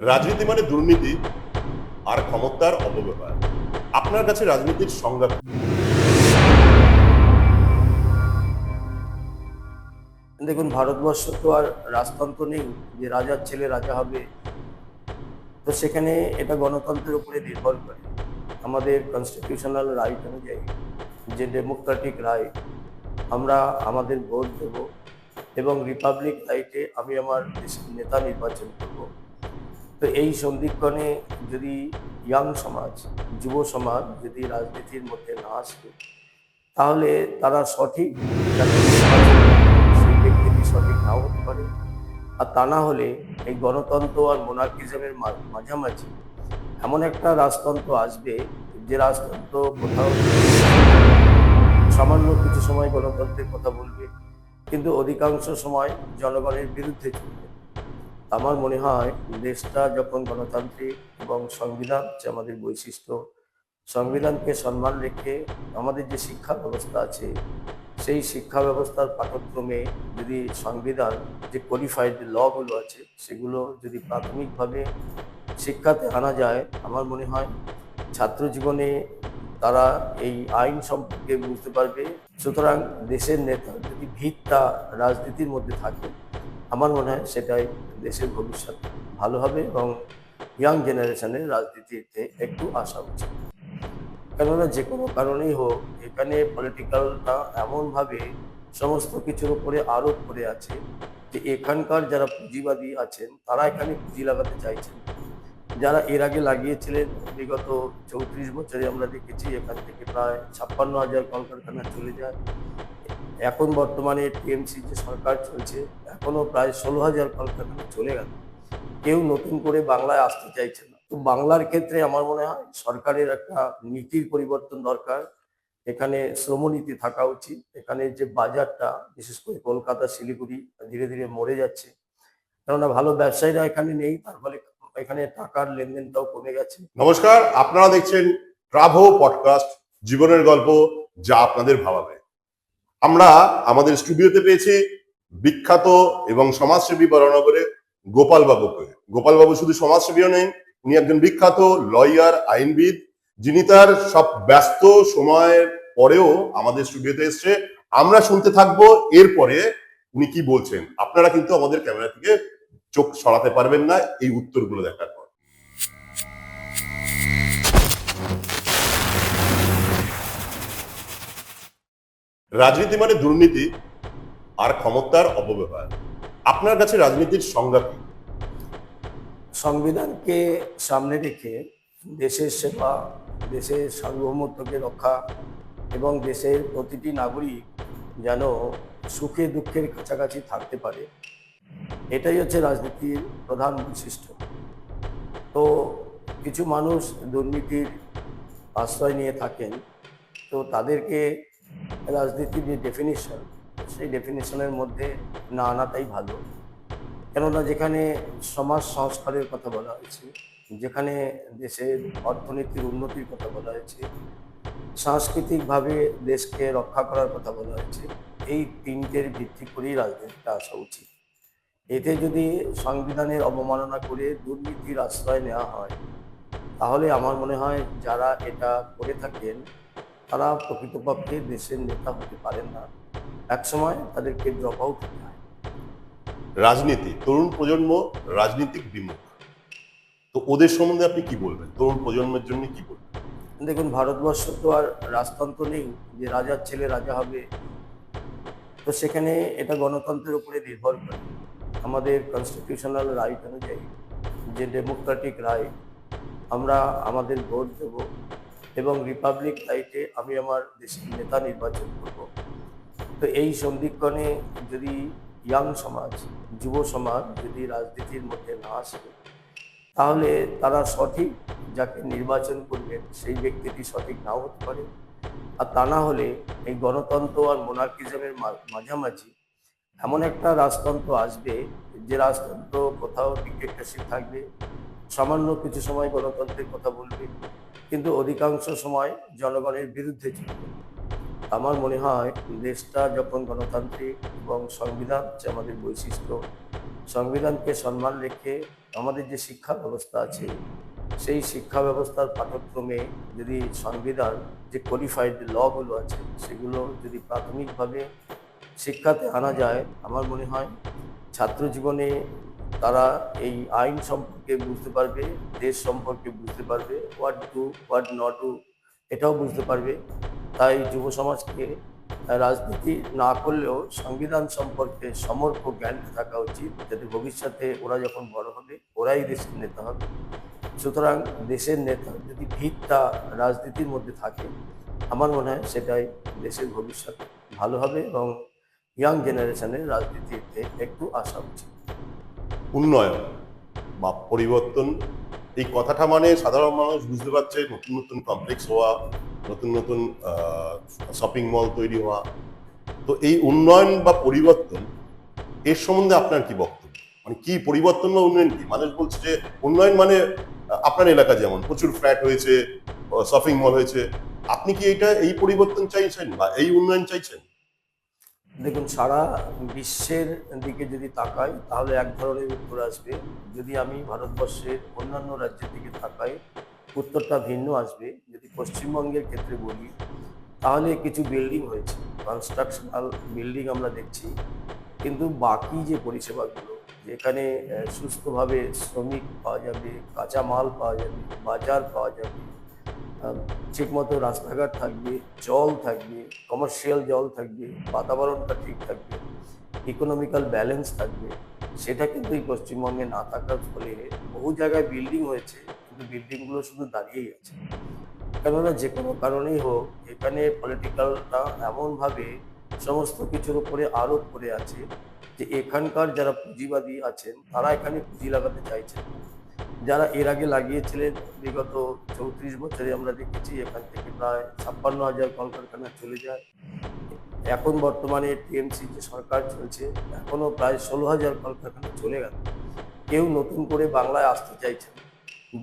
রাজনীতি মানে দুর্নীতি আর ক্ষমতার অপব্যবহার। আপনার কাছে রাজনীতির সংজ্ঞা কি? দেখুন, ভারতবর্ষ তো আর রাজতন্ত্র নেই যে রাজার ছেলে রাজা হবে। তো সেখানে এটা গণতন্ত্রের উপরে নির্ভর করে। আমাদের কনস্টিটিউশনাল রাইট অনুযায়ী, যে ডেমোক্রেটিক রাইট, আমরা আমাদের ভোট দেব এবং রিপাবলিক রাইটে আমি আমার দেশের নেতা নির্বাচন করব। তো এই সন্ধিক্ষণে যদি ইয়াং সমাজ, যুব সমাজ যদি রাজনীতির মধ্যে না আসে, তাহলে তারা সঠিক যাকে নির্বাচন করবে, সেই ব্যক্তিটি সঠিক নাও হতে পারে। আর তা না হলে এই গণতন্ত্র আর মোনার্কিজমের মাঝামাঝি এমন একটা রাজতন্ত্র আসবে, যে রাজতন্ত্র কোথাও সামান্য কিছু সময় গণতন্ত্রের কথা বলবে, কিন্তু অধিকাংশ সময় জনগণের বিরুদ্ধে চলবে। আমার মনে হয় দেশটা যখন গণতান্ত্রিক এবং সংবিধান হচ্ছে আমাদের বৈশিষ্ট্য, সংবিধানকে সম্মান রেখে আমাদের যে শিক্ষা ব্যবস্থা আছে, সেই শিক্ষা ব্যবস্থার পাঠ্যক্রমে যদি সংবিধান, যে কোডিফাইড লগুলো আছে, সেগুলো যদি প্রাথমিকভাবে শিক্ষাতে আনা যায়, আমার মনে হয় ছাত্র জীবনে তারা এই আইন সম্পর্কে বুঝতে পারবে। সুতরাং দেশের নেতা যদি ভিতটা রাজনীতির মধ্যে থাকে, আমার মনে হয় সেটাই দেশের ভবিষ্যৎ ভালো হবে এবং ইয়াং জেনারেশনের রাজনীতিতে একটু আসা উচিত। কেননা যে কোনো কারণেই হোক, এখানে পলিটিক্যালটা এমনভাবে সমস্ত কিছুর উপরে আরোপ করে আছে যে এখানকার যারা পুঁজিবাদী আছেন তারা এখানে পুঁজি লাগাতে চাইছেন। যারা এর আগে লাগিয়েছিলেন, বিগত 34 বছরে আমরা দেখেছি এখান থেকে প্রায় 56,000 কলকারখানা চলে যায়। এখন বর্তমানে টিএমসি যে সরকার চলছে, এখনো প্রায় 16,000 কলকারখানা চলে গেল। কেউ নতুন করে বাংলায় আসতে চাইছে না। তো বাংলার ক্ষেত্রে আমার মনে হয় সরকারের একটা নীতির পরিবর্তন দরকার। এখানে শ্রমনীতি থাকা উচিত। এখানে যে বাজারটা, বিশেষ করে কলকাতা শিলিগুড়ি, ধীরে ধীরে মরে যাচ্ছে, কেননা ভালো ব্যবসায়ীরা এখানে নেই, তার ফলে এখানে টাকার লেনদেনটাও কমে গেছে। নমস্কার, আপনারা দেখছেন ট্রাভো পডকাস্ট, জীবনের গল্প যা আপনাদের ভাবাবে। আমরা আমাদের স্টুডিওতে পেয়েছি বিখ্যাত এবং সমাজসেবী বরানগরে গোপাল বাবুকে। গোপাল বাবু শুধু সমাজসেবীও নেই, উনি একজন বিখ্যাত লয়ার, আইনবিদ, যিনি তার সব ব্যস্ত সময়ের পরেও আমাদের স্টুডিওতে এসছে। আমরা শুনতে থাকবো এরপরে উনি কি বলছেন। আপনারা কিন্তু আমাদের ক্যামেরা থেকে চোখ সরাতে পারবেন না এই উত্তরগুলো দেখার পর। রাজনীতি মানে দুর্নীতি আর ক্ষমতার অপব্যবহার। আপনার কাছে রাজনীতির সংজ্ঞা কি? সংবিধানকে সামনে রেখে দেশের সেবা, দেশের সার্বভৌমত্বকে রক্ষা এবং দেশের প্রতিটি নাগরিক যেন সুখে দুঃখের কাছাকাছি থাকতে পারে, এটাই হচ্ছে রাজনীতির প্রধান বৈশিষ্ট্য। তো কিছু মানুষ দুর্নীতির আশ্রয় নিয়ে থাকেন, তো তাদেরকে রাজনীতির যে ডেফিনিশন, সেই ডেফিনিশনের মধ্যে না আনাটাই ভালো। কেননা যেখানে সমাজ সংস্কারের কথা বলা হয়েছে, যেখানে দেশের অর্থনীতির উন্নতির কথা বলা হয়েছে, সাংস্কৃতিকভাবে দেশকে রক্ষা করার কথা বলা হয়েছে, এই তিনটের ভিত্তি করেই রাজনীতিটা আসা উচিত। এতে যদি সংবিধানের অবমাননা করে দুর্নীতির আশ্রয় নেওয়া হয়, তাহলে আমার মনে হয় যারা এটা করে থাকেন তারা প্রকৃতপক্ষে দেশের নেতা হতে পারেন না। একসময় তাদেরকে ড্রপ আউট হতে হয়। রাজনীতি, তরুণ প্রজন্ম রাজনীতিক বিমুখ, তো ওদের সম্বন্ধে আপনি কি বলবেন? তরুণ প্রজন্মের জন্য কি বলবেন? দেখুন, ভারতবর্ষ তো আর রাজতন্ত্র নেই যে রাজার ছেলে রাজা হবে। তো সেখানে এটা গণতন্ত্রের উপরে নির্ভর করে। আমাদের কনস্টিটিউশনাল রাইট অনুযায়ী, যে ডেমোক্রেটিক রাইট, আমরা আমাদের ভোট দেব এবং রিপাবলিক রাইটে আমি আমার দেশের নেতা নির্বাচন করব। তো এই সন্ধিক্ষণে যদি ইয়াং সমাজ, যুব সমাজ যদি রাজনীতির মধ্যে না আসে, তাহলে তারা সঠিক যাকে নির্বাচন করবেন, সেই ব্যক্তিটি সঠিক নাও হতে পারে। আর তা না হলে এই গণতন্ত্র আর মোনার্কিজমের মাঝামাঝি এমন একটা রাজতন্ত্র আসবে, যে রাজতন্ত্র কোথাও ডিক্টেটরশিপ থাকবে, সামান্য কিছু সময় গণতন্ত্রের কথা বলবে, কিন্তু অধিকাংশ সময় জনগণের বিরুদ্ধে চলবে। আমার মনে হয় দেশটা যখন গণতান্ত্রিক এবং সংবিধান হচ্ছে আমাদের বৈশিষ্ট্য, সংবিধানকে সম্মান রেখে আমাদের যে শিক্ষা ব্যবস্থা আছে সেই শিক্ষা ব্যবস্থার পাঠ্যক্রমে যদি সংবিধান যে কোডিফাইড লগুলো আছে সেগুলো যদি প্রাথমিকভাবে শিক্ষাতে আনা যায়, আমার মনে হয় ছাত্র জীবনে তারা এই আইন সম্পর্কে বুঝতে পারবে, দেশ সম্পর্কে বুঝতে পারবে, what do what not do এটাও বুঝতে পারবে। তাই যুব সমাজকে রাজনীতি না করলেও সংবিধান সম্পর্কে সমর্থ জ্ঞানটা থাকা উচিত, যাতে ভবিষ্যতে ওরা যখন বড় হবে ওরাই দেশের নেতা হবে। সুতরাং দেশের নেতা যদি ভিতটা রাজনীতির মধ্যে থাকে, আমার মনে হয় সেটাই দেশের ভবিষ্যৎ ভালো হবে এবং ইয়াং জেনারেশনের রাজনীতিতে একটু আসা উচিত। উন্নয়ন বা পরিবর্তন, এই কথাটা মানে সাধারণ মানুষ বুঝতে পারছে নতুন নতুন কমপ্লেক্স হওয়া, নতুন নতুন শপিং মল তৈরি হওয়া। তো এই উন্নয়ন বা পরিবর্তন, এর সম্বন্ধে আপনার কি বক্তব্য? মানে কি পরিবর্তন বা উন্নয়ন কি? মানুষ বলছে যে উন্নয়ন মানে আপনার এলাকা যেমন প্রচুর ফ্ল্যাট হয়েছে, শপিং মল হয়েছে, আপনি কি এই পরিবর্তন চাইছেন বা এই উন্নয়ন চাইছেন? দেখুন, সারা বিশ্বের দিকে যদি তাকাই তাহলে এক ধরনের উত্তর আসবে। যদি আমি ভারতবর্ষের অন্যান্য রাজ্যের দিকে তাকাই, উত্তরটা ভিন্ন আসবে। যদি পশ্চিমবঙ্গের ক্ষেত্রে বলি, তাহলে কিছু বিল্ডিং হয়েছে, কনস্ট্রাকশনাল বিল্ডিং আমরা দেখছি, কিন্তু বাকি যে পরিষেবাগুলো, যেখানে সুস্থভাবে শ্রমিক পাওয়া যাবে, কাঁচা মাল পাওয়া যাবে, বাজার পাওয়া যাবে, ঠিকমতো রাস্তাঘাট থাকবে, জল থাকবে, কমার্শিয়াল জল থাকবে, বাতাবরণটা ঠিক থাকবে, ইকোনমিক্যাল ব্যালেন্স থাকবে, সেটা কিন্তু এই পশ্চিমবঙ্গে না থাকার ফলে বহু জায়গায় বিল্ডিং হয়েছে, কিন্তু বিল্ডিংগুলো শুধু দাঁড়িয়েই আছে। কেননা যে কোনো কারণেই হোক, এখানে পলিটিক্যালটা এমনভাবে সমস্ত কিছুর উপরে আরোপ করে আছে যে এখানকার যারা পুঁজিবাদী আছেন তারা এখানে পুঁজি লাগাতে চাইছেন না। যারা এর আগে লাগিয়েছিলেন, বিগত 34 বছরে আমরা দেখেছি এখান থেকে প্রায় 56,000 কলকারখানা চলে যায়। এখন বর্তমানে টিএমসি যে সরকার চলছে, এখনো প্রায় 16,000 কলকারখানা চলে গেল। কেউ নতুন করে বাংলায় আসতে চাইছে না।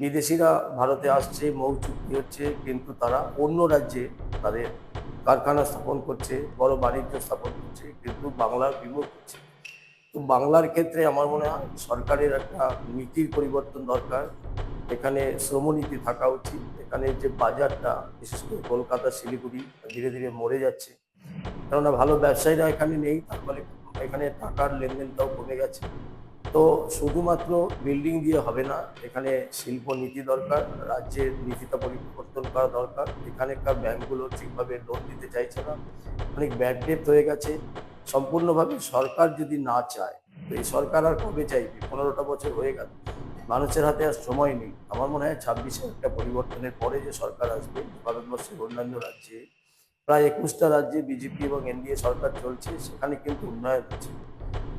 বিদেশিরা ভারতে আসছে, মৌ চুক্তি হচ্ছে, কিন্তু তারা অন্য রাজ্যে তাদের কারখানা স্থাপন করছে, বড় বাণিজ্য স্থাপন করছে, কিন্তু বাংলার বিমুখ হচ্ছে। তো বাংলার ক্ষেত্রে আমার মনে হয় সরকারের একটা নীতির পরিবর্তন দরকার। এখানে শ্রমনীতি থাকা উচিত। এখানে যে বাজারটা, বিশেষ করে কলকাতা শিলিগুড়ি, ধীরে ধীরে মরে যাচ্ছে, কেননা ভালো ব্যবসায়ীরা এখানে নেই, তার ফলে এখানে টাকার লেনদেনটাও কমে গেছে। তো শুধুমাত্র বিল্ডিং দিয়ে হবে না, এখানে শিল্প নীতি দরকার, রাজ্যের নীতিটা পরিবর্তন করা দরকার। এখানকার ব্যাংকগুলো ঠিকভাবে লোন দিতে চাইছে না, অনেক ব্যাড ডেট হয়ে গেছে। সম্পূর্ণভাবে সরকার যদি না চায়, তো এই সরকার আর কবে চাইবে? 15টা বছর হয়ে গেল, মানুষের হাতে আর সময় নেই। আমার মনে হয় 26-এ একটা পরিবর্তনের পরে যে সরকার আসবে, ভারতবর্ষের অন্যান্য রাজ্যে প্রায় 21টা রাজ্যে বিজেপি এবং এনডিএ সরকার চলছে, সেখানে কিন্তু উন্নয়ন হচ্ছে।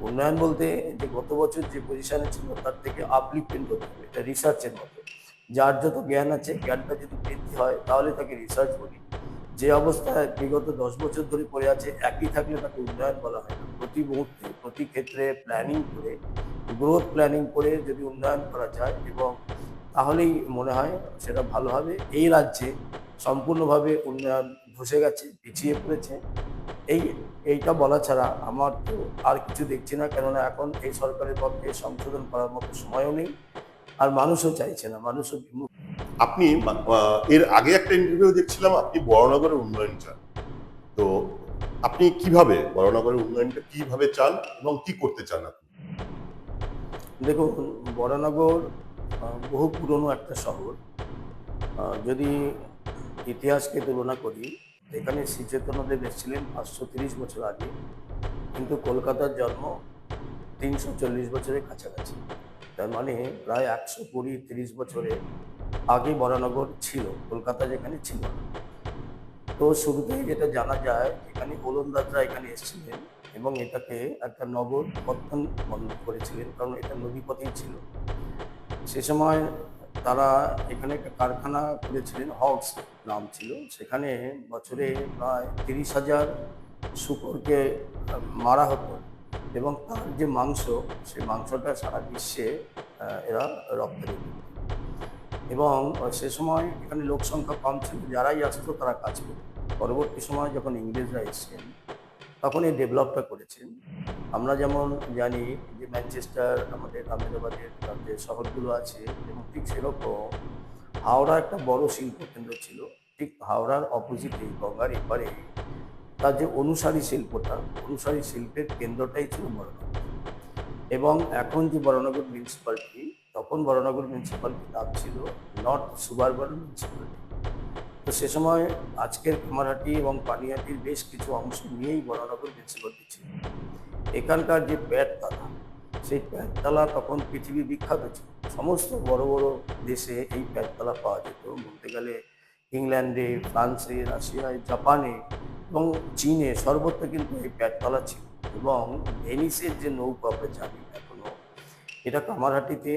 উন্নয়ন বলতে যে গত বছর যে পজিশনে ছিল তার থেকে আপলিফমেন্ট হতে হবে, এটা রিসার্চের মতো। যার যত জ্ঞান আছে, জ্ঞানটা যদি বৃদ্ধি হয় তাহলে তাকে রিসার্চ বলি। যে অবস্থায় বিগত 10 বছর ধরে পড়ে আছে, একই থাকলে তাকে উন্নয়ন বলা হয় না। প্রতি মুহূর্তে প্রতি ক্ষেত্রে প্ল্যানিং করে, গ্রোথ প্ল্যানিং করে যদি উন্নয়ন করা যায়, এবং তাহলেই মনে হয় সেটা ভালো হবে। এই রাজ্যে সম্পূর্ণভাবে উন্নয়ন ধসে গেছে, পিছিয়ে পড়েছে। এইটা বলা ছাড়া আমার তো আর কিছু দেখছি না, কেননা এখন এই সরকারের পক্ষে সংশোধন করার মতো সময়ও নেই, আর মানুষও চাইছে না, মানুষও বিমুখ। আপনি এর আগে একটা ইন্টারভিউ দেখছিলাম, আপনি বড়নগরের উন্নয়ন চান। তো আপনি কিভাবে বড়নগরের উন্নয়নটা কিভাবে চান এবং কি করতে চান আপনি? দেখুন, বরানগর বহু পুরনো একটা শহর। যদি ইতিহাসকে তুলনা করি, এখানে শ্রী চৈতন্যদেব এসেছিলেন 530 বছর আগে, কিন্তু কলকাতার জন্ম 340 বছরের কাছাকাছি। তার মানে প্রায় 120-30 বছরে আগে বরানগর ছিল, কলকাতা যেখানে ছিল না। তো শুরুতেই যেটা জানা যায়, এখানে ওলন্দাজরা এখানে এসেছিলেন এবং এটাকে একটা নগর পত্তন বন্ধ করেছিলেন, কারণ এটা নদীপথেই ছিল। সে সময় তারা এখানে একটা কারখানা করেছিলেন, হগস নাম ছিল। সেখানে বছরে প্রায় 30,000 শূকরকে মারা হতো, এবং তার যে মাংস, সেই মাংসটা সারা বিশ্বে এরা রপ্তানি করত। এবং সে সময় এখানে লোক সংখ্যা কম ছিল, যারাই আসতো তারা কাজ করত। পরবর্তী সময় যখন ইংরেজরা এসেছেন, তখন এই ডেভেলপটা করেছেন। আমরা যেমন জানি যে ম্যানচেস্টার, আমাদের আহমেদাবাদের যে শহরগুলো আছে, এবং ঠিক সেরকম হাওড়া একটা বড় শিল্প কেন্দ্র ছিল। ঠিক হাওড়ার অপোজিটে গঙ্গার এপারে তার যে অনুসারী শিল্পটা, অনুসারী শিল্পের কেন্দ্রটাই ছিল বড়নগর। এবং এখন যে বড়নগর মিউনিসিপ্যালিটি, তখন বড়নগর মিউনিসিপ্যালিটির নাম ছিল নর্থ সুবারবান মিউনিসিপ্যালিটি। তো সে সময় আজকের কামারহাটি এবং পানিহাটির বেশ কিছু অংশ নিয়েই বড়নগর মিউনিসিপ্যালিটি ছিল। এখানকার যে প্যাটতলা, সেই প্যাটতলা তখন পৃথিবী বিখ্যাত ছিল। সমস্ত বড় বড় দেশে এই প্যাটতলা পাওয়া যেত। বলতে গেলে ইংল্যান্ডে, ফ্রান্সে, রাশিয়ায়, জাপানে এবং চীনে সর্বত্র কিন্তু এই প্যাটতলা ছিল। এবং ভেনিসের যে নৌকা আমরা জানি এখনো, এটা কামারহাটিতে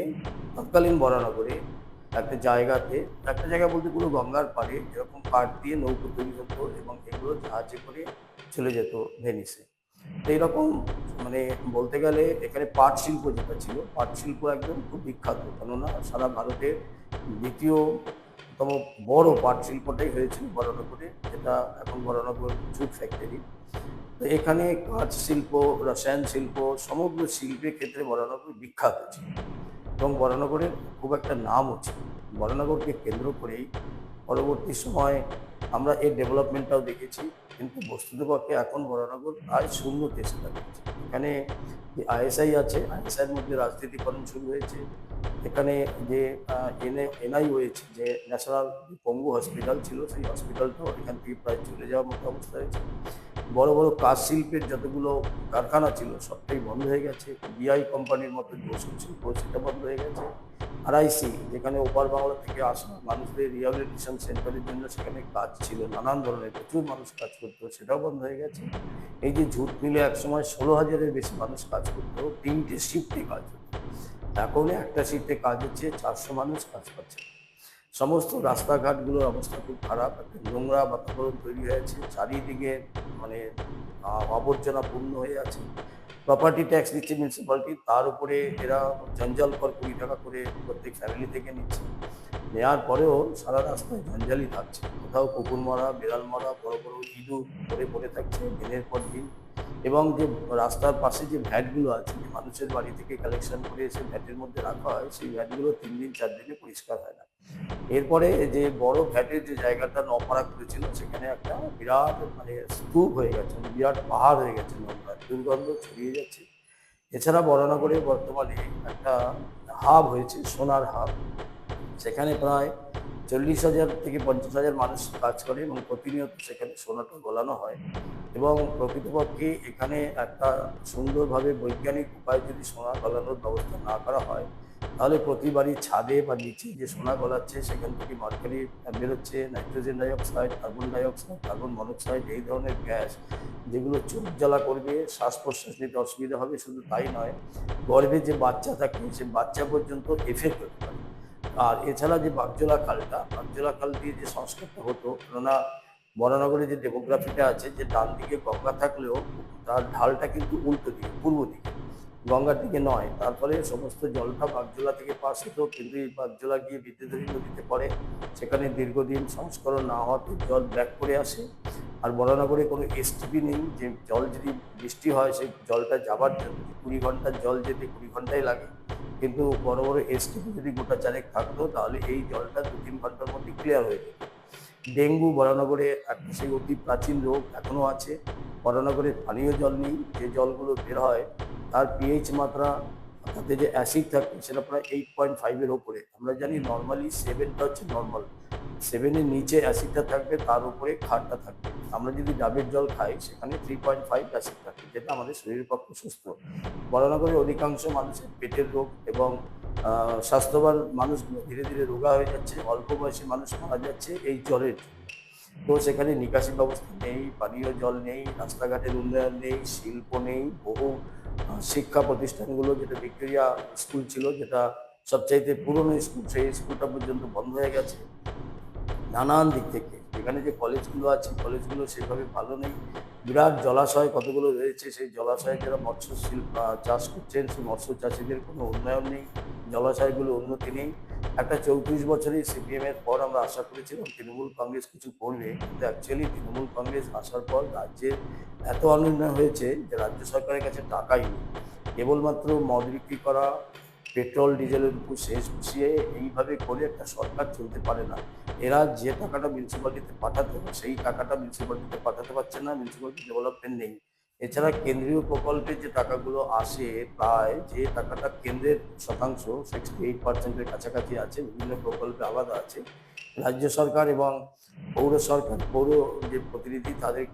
তৎকালীন বরানগরে একটা জায়গাতে, একটা জায়গা বলতে পুরো গঙ্গার পাড়ে এরকম কাঠ দিয়ে নৌকো তৈরি হতো এবং এগুলো জাহাজে করে চলে যেত ভেনিসে। তো এইরকম মানে বলতে গেলে এখানে পাট শিল্প যেটা ছিল, পাট শিল্প একদম খুব বিখ্যাত, কেননা সারা ভারতের দ্বিতীয়তম বড় পাট শিল্পটাই হয়েছিল বরানগরে, যেটা এখন বরানগর জুট ফ্যাক্টরি। তো এখানে কাঁচ শিল্প, রসায়ন শিল্প, সমগ্র শিল্পের ক্ষেত্রে বরানগর বিখ্যাত ছিল এবং বরানগরের খুব একটা নামও ছিল। বরানগরকে কেন্দ্র করেই পরবর্তী সময় আমরা এর ডেভেলপমেন্টটাও দেখেছি, কিন্তু বস্তুতপক্ষে এখন বরানগর প্রায় শূন্য চেষ্টা করছে। এখানে যে আইএসআই আছে, আইএসআইয়ের মধ্যে রাজনীতিকরণ শুরু হয়েছে। এখানে যে এনআই হয়েছে, যে ন্যাশনাল পঙ্গু হসপিটাল ছিল, সেই হসপিটালটাও এখান থেকে প্রায় চলে যাওয়ার মতো অবস্থা হয়েছে। বড় বড় কাঁচ শিল্পের যতগুলো কারখানা ছিল সবটাই বন্ধ হয়ে গেছে। বিআই কোম্পানির মতো যে ওষুধ শিল্প, সেটা বন্ধ হয়ে গেছে। আরআইসি, যেখানে ওপার বাংলা থেকে আসা মানুষদের রিহ্যাবিলিটেশন সেন্টারের জন্য সেখানে কাজ ছিল, নানান ধরনের প্রচুর মানুষ কাজ করতো, সেটাও বন্ধ হয়ে গেছে। এই যে ঝুট মিলে একসময় 16,000-এর বেশি মানুষ কাজ করতো, 3টে শিফটে কাজ হতো। এখন একটা শিফটে কাজ হচ্ছে, 400 মানুষ কাজ করছে। সমস্ত রাস্তাঘাটগুলোর অবস্থা খুব খারাপ, একটা নোংরা বাতাবরণ তৈরি হয়েছে, চারিদিকে মানে আবর্জনা পূর্ণ হয়ে আছে। প্রপার্টি ট্যাক্স দিচ্ছে মিউনিসিপ্যালিটি, তার উপরে এরা জঞ্জাল কর 20 টাকা করে প্রত্যেক ফ্যামিলি থেকে নিচ্ছে। নেওয়ার পরেও সারা রাস্তায় জঞ্জালই থাকছে, কোথাও কুকুর মারা, বিড়াল মারা, বড় বড় ইঁদুর পড়ে থাকছে দিনের পর দিন। এবং যে রাস্তার পাশে যে ভ্যাটগুলো আছে, যে মানুষের বাড়ি থেকে কালেকশন করে এসে ভ্যাটের মধ্যে রাখা হয়, সেই ভ্যাটগুলো 3 দিন 4 দিনে পরিষ্কার হয় না। এরপরে যে বড় ভ্যাটের যে জায়গাটা নপাড়া করেছিল, সেখানে একটা বিরাট মানে স্তূপ হয়ে গেছে, বিরাট পাহাড় হয়ে গেছে, নোংরা দুর্গন্ধ ছড়িয়ে যাচ্ছে। এছাড়া বরানগরে বর্তমানে একটা হাব হয়েছে, সোনার হাব। সেখানে প্রায় 40,000 থেকে 50,000 মানুষ কাজ করে এবং প্রতিনিয়ত সেখানে সোনাটা গলানো হয়। এবং প্রকৃতপক্ষে এখানে একটা সুন্দরভাবে বৈজ্ঞানিক উপায়ে যদি সোনা গলানোর ব্যবস্থা না করা হয়, তাহলে প্রতি বাড়ির ছাদে বা নিচে যে সোনা গলাচ্ছে, সেখান থেকে মার্কারি বেরোচ্ছে, নাইট্রোজেন ডাইঅক্সাইড, কার্বন মনোক্সাইড, এই ধরনের গ্যাস, যেগুলো চোখ জ্বালা করবে, শ্বাস প্রশ্বাস নিতে অসুবিধা হবে। শুধু তাই নয়, গর্ভে যে বাচ্চা থাকে, সে বাচ্চা পর্যন্ত এফেক্ট হতে পারে। আর এছাড়া যে বাগজোলা খাল দিয়ে যে সংস্কারটা হতো, কেননা বরানগরে যে ডেমোগ্রাফিটা আছে, যে ডান দিকে গঙ্গা থাকলেও তার ঢালটা কিন্তু উল্টো দিকে, পূর্ব দিকে, গঙ্গার দিকে নয়। তার ফলে সমস্ত জলটা বাগজোলা থেকে পাস হতো, কিন্তু এই বাগজোলা গিয়ে বিদ্যুৎধরী নদীতে পড়ে। সেখানে দীর্ঘদিন সংস্করণ না হওয়াতে জল ব্যাক করে আসে। আর বরানগরে কোনো এসটিপি নেই, যে জল যদি বৃষ্টি হয়, সেই জলটা যাবার জন্য 20 ঘন্টার জল যেতে 20 ঘন্টাই লাগে। কিন্তু বড় বড় এসটিপি যদি গোটা চারেক থাকতো, তাহলে এই জলটা 2-3 ঘন্টার মধ্যে ক্লিয়ার হয়ে যেত। ডেঙ্গু বরানগরে একটা সেই অতি প্রাচীন রোগ এখনো আছে। বরানগরে পানীয় জল নেই, যে জলগুলো বের হয় তার পিএইচ মাত্রা, তাতে যে অ্যাসিড থাকে, সেটা প্রায় 8.5-এর ওপরে। আমরা জানি নর্মালি 7টা হচ্ছে নর্মাল, 7-এর নিচে অ্যাসিডটা থাকবে, তার উপরে ক্ষারটা থাকবে। আমরা যদি ডাবের জল খাই, সেখানে 3.5 অ্যাসিড থাকে, যেটা আমাদের শরীরের পক্ষে সুস্থ। বরানগরে অধিকাংশ মানুষের পেটের রোগ এবং স্বাস্থ্যবান মানুষগুলো ধীরে ধীরে রোগা হয়ে যাচ্ছে, অল্প বয়সী মানুষ মারা যাচ্ছে এই জলের জন্য। তো সেখানে নিকাশি ব্যবস্থা নেই, পানীয় জল নেই, রাস্তাঘাটের উন্নয়ন নেই, শিল্প নেই। বহু শিক্ষা প্রতিষ্ঠানগুলো, যেটা ভিক্টোরিয়া স্কুল ছিল, যেটা সবচাইতে পুরনো স্কুল, সেই স্কুলটা পর্যন্ত বন্ধ হয়ে গেছে। নানান দিক থেকে এখানে যে কলেজগুলো আছে, কলেজগুলো সেভাবে ভালো নেই। বিরাট জলাশয় কতগুলো রয়েছে, সেই জলাশয়ে যারা মৎস্য চাষ করছেন, সেই মৎস্য চাষিদের কোনো উন্নয়ন নেই, জলাশয়গুলো উন্নতি নেই। একটা 34 বছরের সিপিএমের পর আমরা আশা করেছিলাম তৃণমূল কংগ্রেস কিছু করবে, কিন্তু অ্যাকচুয়ালি তৃণমূল কংগ্রেস আসার পর রাজ্যের এত অনুন্নয়ন হয়েছে যে রাজ্য সরকারের কাছে টাকাই নেই। কেবলমাত্র মদ বিক্রি করা, পেট্রোল ডিজেলের উপর শেষ বসিয়ে এইভাবে করে একটা সরকার চলতে পারে না। এরা যে টাকাটা মিউনিসিপ্যালিটিতে পাঠাতে হবে সেই টাকাটা মিউনিসিপ্যালিটিতে পাঠাতে পারছে না, মিউনিসিপ্যালিটি ডেভেলপমেন্ট নেই। এছাড়া কেন্দ্রীয় প্রকল্পে যে টাকাগুলো আসে, প্রায় যে টাকাটা কেন্দ্রের শতাংশ 68% কাছাকাছি আছে, বিভিন্ন প্রকল্পে আলাদা আছে। রাজ্য সরকার এবং পৌর সরকার, পৌর যে প্রতিনিধি তাদের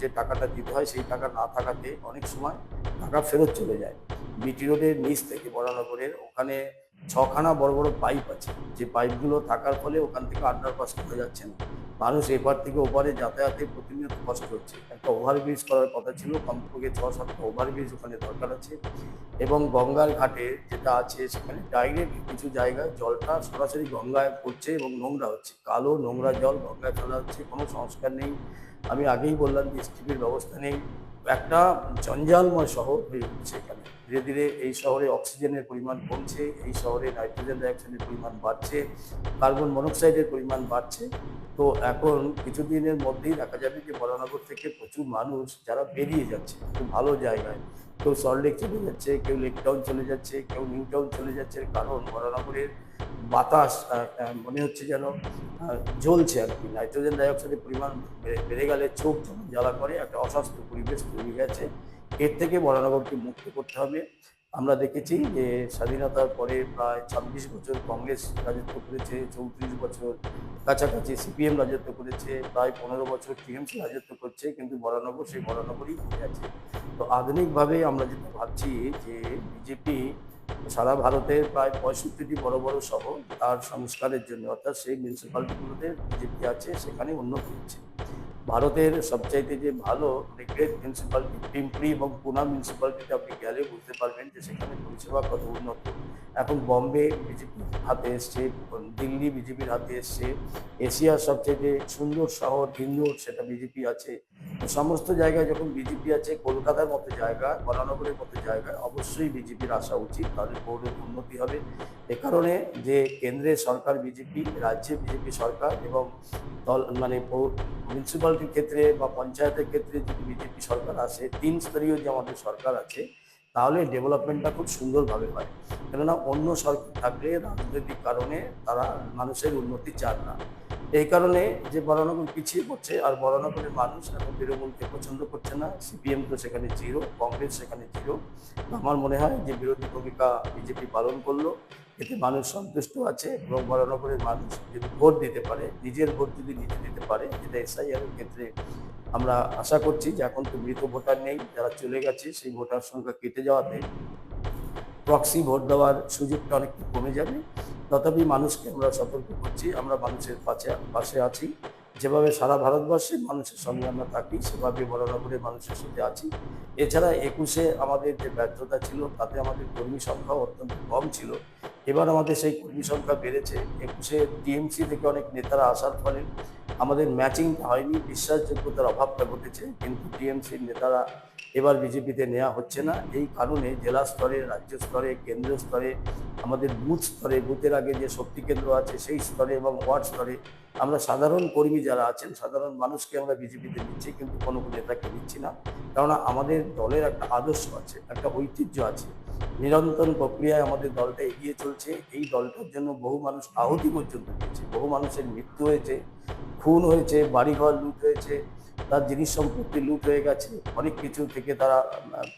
যে টাকাটা দিতে হয় সেই টাকা না থাকাতে অনেক সময় টাকা ফেরত চলে যায়। বিটি রোডের নিচ থেকে বরানগরের ওখানে 6খানা বড় বড় পাইপ আছে, যে পাইপগুলো থাকার ফলে ওখান থেকে আন্ডারপাস করা যাচ্ছে না। মানুষ এপার থেকে ওপারে যাতায়াতে প্রতিনিয়ত কষ্ট হচ্ছে। একটা ওভারব্রিজ করার কথা ছিল, কমপক্ষে 6-7টা ওভারব্রিজ ওখানে দরকার আছে। এবং গঙ্গার ঘাটে যেটা আছে সেখানে ডাইরেক্ট কিছু জায়গায় জলটা সরাসরি গঙ্গায় পড়ছে এবং নোংরা হচ্ছে, কালো নোংরা জল গঙ্গায় ফেলা হচ্ছে, কোনো সংস্কার নেই। আমি আগেই বললাম যে এসটিপির ব্যবস্থা নেই। একটা জঞ্জালময় শহর হয়ে উঠছে এখানে। ধীরে ধীরে এই শহরে অক্সিজেনের পরিমাণ কমছে, এই শহরে নাইট্রোজেন ডাইঅক্সাইডের পরিমাণ বাড়ছে, কার্বন মনোক্সাইডের পরিমাণ বাড়ছে। তো এখন কিছুদিনের মধ্যেই দেখা যাবে যে বরানগর থেকে প্রচুর মানুষ যারা বেরিয়ে যাচ্ছে খুব ভালো জায়গায়, কেউ সল্টলেক চলে যাচ্ছে, কেউ লেক টাউন চলে যাচ্ছে, কেউ নিউ টাউন চলে যাচ্ছে। কারণ বরানগরের বাতাস মনে হচ্ছে যেন জ্বলছে আর কি। নাইট্রোজেন ডাইঅক্সাইডের পরিমাণ বেড়ে গেলে চোখ যখন জ্বালা করে, একটা অস্বাস্থ্য পরিবেশ তৈরি গেছে। এর থেকে বরানগরকে মুক্ত করতে হবে। আমরা দেখেছি যে স্বাধীনতার পরে প্রায় 26 বছর কংগ্রেস রাজত্ব করেছে, 34 বছর কাছাকাছি সিপিএম রাজত্ব করেছে, প্রায় 15 বছর টিএমসি রাজত্ব করছে, কিন্তু বরানগর সেই বরানগরই হয়ে আছে। তো আধুনিকভাবে আমরা যেটা ভাবছি যে বিজেপি সারা ভারতের প্রায় 65টি বড় বড় শহর তার সংস্কারের জন্য, অর্থাৎ সেই মিউনিসিপ্যালিটিগুলোতে বিজেপি আছে, সেখানে উন্নতি হচ্ছে। ভারতের সবচাইতে যে ভালো গ্রেট মিউনিসিপ্যালিটি পিম্পরি এবং পুনা মিউনিসিপ্যালিটিতে আপনি গেলে বুঝতে পারবেন যে সেখানে পরিষেবা কত উন্নত। এখন বম্বে বিজেপির হাতে এসছে, দিল্লি বিজেপির হাতে এসছে, এশিয়ার সবচেয়ে সুন্দর শহর ইন্দোর, সেটা বিজেপি আছে। তো সমস্ত জায়গায় যখন বিজেপি আছে, কলকাতার মতো জায়গায়, বরানগরের মতো জায়গায় অবশ্যই বিজেপির আসা উচিত, তাহলে পৌরের উন্নতি হবে। এ কারণে যে কেন্দ্রের সরকার বিজেপি, রাজ্যে বিজেপি সরকার এবং মানে মিউনিসিপ্যালিটির ক্ষেত্রে বা পঞ্চায়েতের ক্ষেত্রে যদি বিজেপি সরকার আসে, 3 স্তরীয় যে আমাদের সরকার আছে, তাহলে ডেভেলপমেন্টটা খুব সুন্দরভাবে হয়। কেননা অন্য সরকার থাকলে রাজনৈতিক কারণে তারা মানুষের উন্নতি চান না। এই কারণে যে বরানগর পিছিয়ে পড়ছে, আর বরানগরের মানুষ এখন তৃণমূলকে পছন্দ করছে না। সিপিএম তো সেখানে জিরো, কংগ্রেস সেখানে জিরো। আমার মনে হয় যে বিরোধী ভূমিকা বিজেপি পালন করলো, এতে মানুষ সন্তুষ্ট আছে। এবং বরানগরের মানুষ যদি ভোট দিতে পারে, নিজের ভোট যদি নিজে দিতে পারে, যেটা এসআইআর এর ক্ষেত্রে আমরা আশা করছি যে এখন তো মৃত ভোটার নেই, যারা চলে গেছে সেই ভোটার সংখ্যা কেটে যাওয়াতে প্রক্সি ভোট দেওয়ার সুযোগটা অনেকটা কমে যাবে। তথাপি মানুষকে আমরা সতর্ক করছি, আমরা মানুষের পাশে আছি। যেভাবে সারা ভারতবর্ষের মানুষের সঙ্গে আমরা থাকি, সেভাবে বরানগরের মানুষের সাথে আছি। এছাড়া 21-এ আমাদের যে ব্যর্থতা ছিল, তাতে আমাদের কর্মী সংখ্যা অত্যন্ত কম ছিল। এবার আমাদের সেই কর্মী সংখ্যা বেড়েছে। 21-এ টিএমসি থেকে অনেক নেতারা আসার ফলে আমাদের ম্যাচিংটা হয়নি, বিশ্বাসযোগ্যতার অভাবটা ঘটেছে। কিন্তু টিএমসির নেতারা এবার বিজেপিতে নেওয়া হচ্ছে না। এই কারণে জেলা স্তরে, রাজ্য স্তরে, কেন্দ্রীয় স্তরে, আমাদের বুথ স্তরে, বুথের আগে যে শক্তি কেন্দ্র আছে সেই স্তরে এবং ওয়ার্ড স্তরে আমরা সাধারণ কর্মী যারা আছেন, সাধারণ মানুষকে আমরা বিজেপিতে নিচ্ছি, কিন্তু কোনো নেতাকে নিচ্ছি না। কেননা আমাদের দলের একটা আদর্শ আছে, একটা ঐতিহ্য আছে। নিরন্তর প্রক্রিয়ায় আমাদের দলটা এগিয়ে চলছে। এই দলটার জন্য বহু মানুষ আহুতি পর্যন্ত দিয়েছে, বহু মানুষের মৃত্যু হয়েছে, খুন হয়েছে, বাড়িঘর লুট হয়েছে, তার জিনিস সম্পত্তি লুট হয়ে গেছে, অনেক কিছু থেকে তারা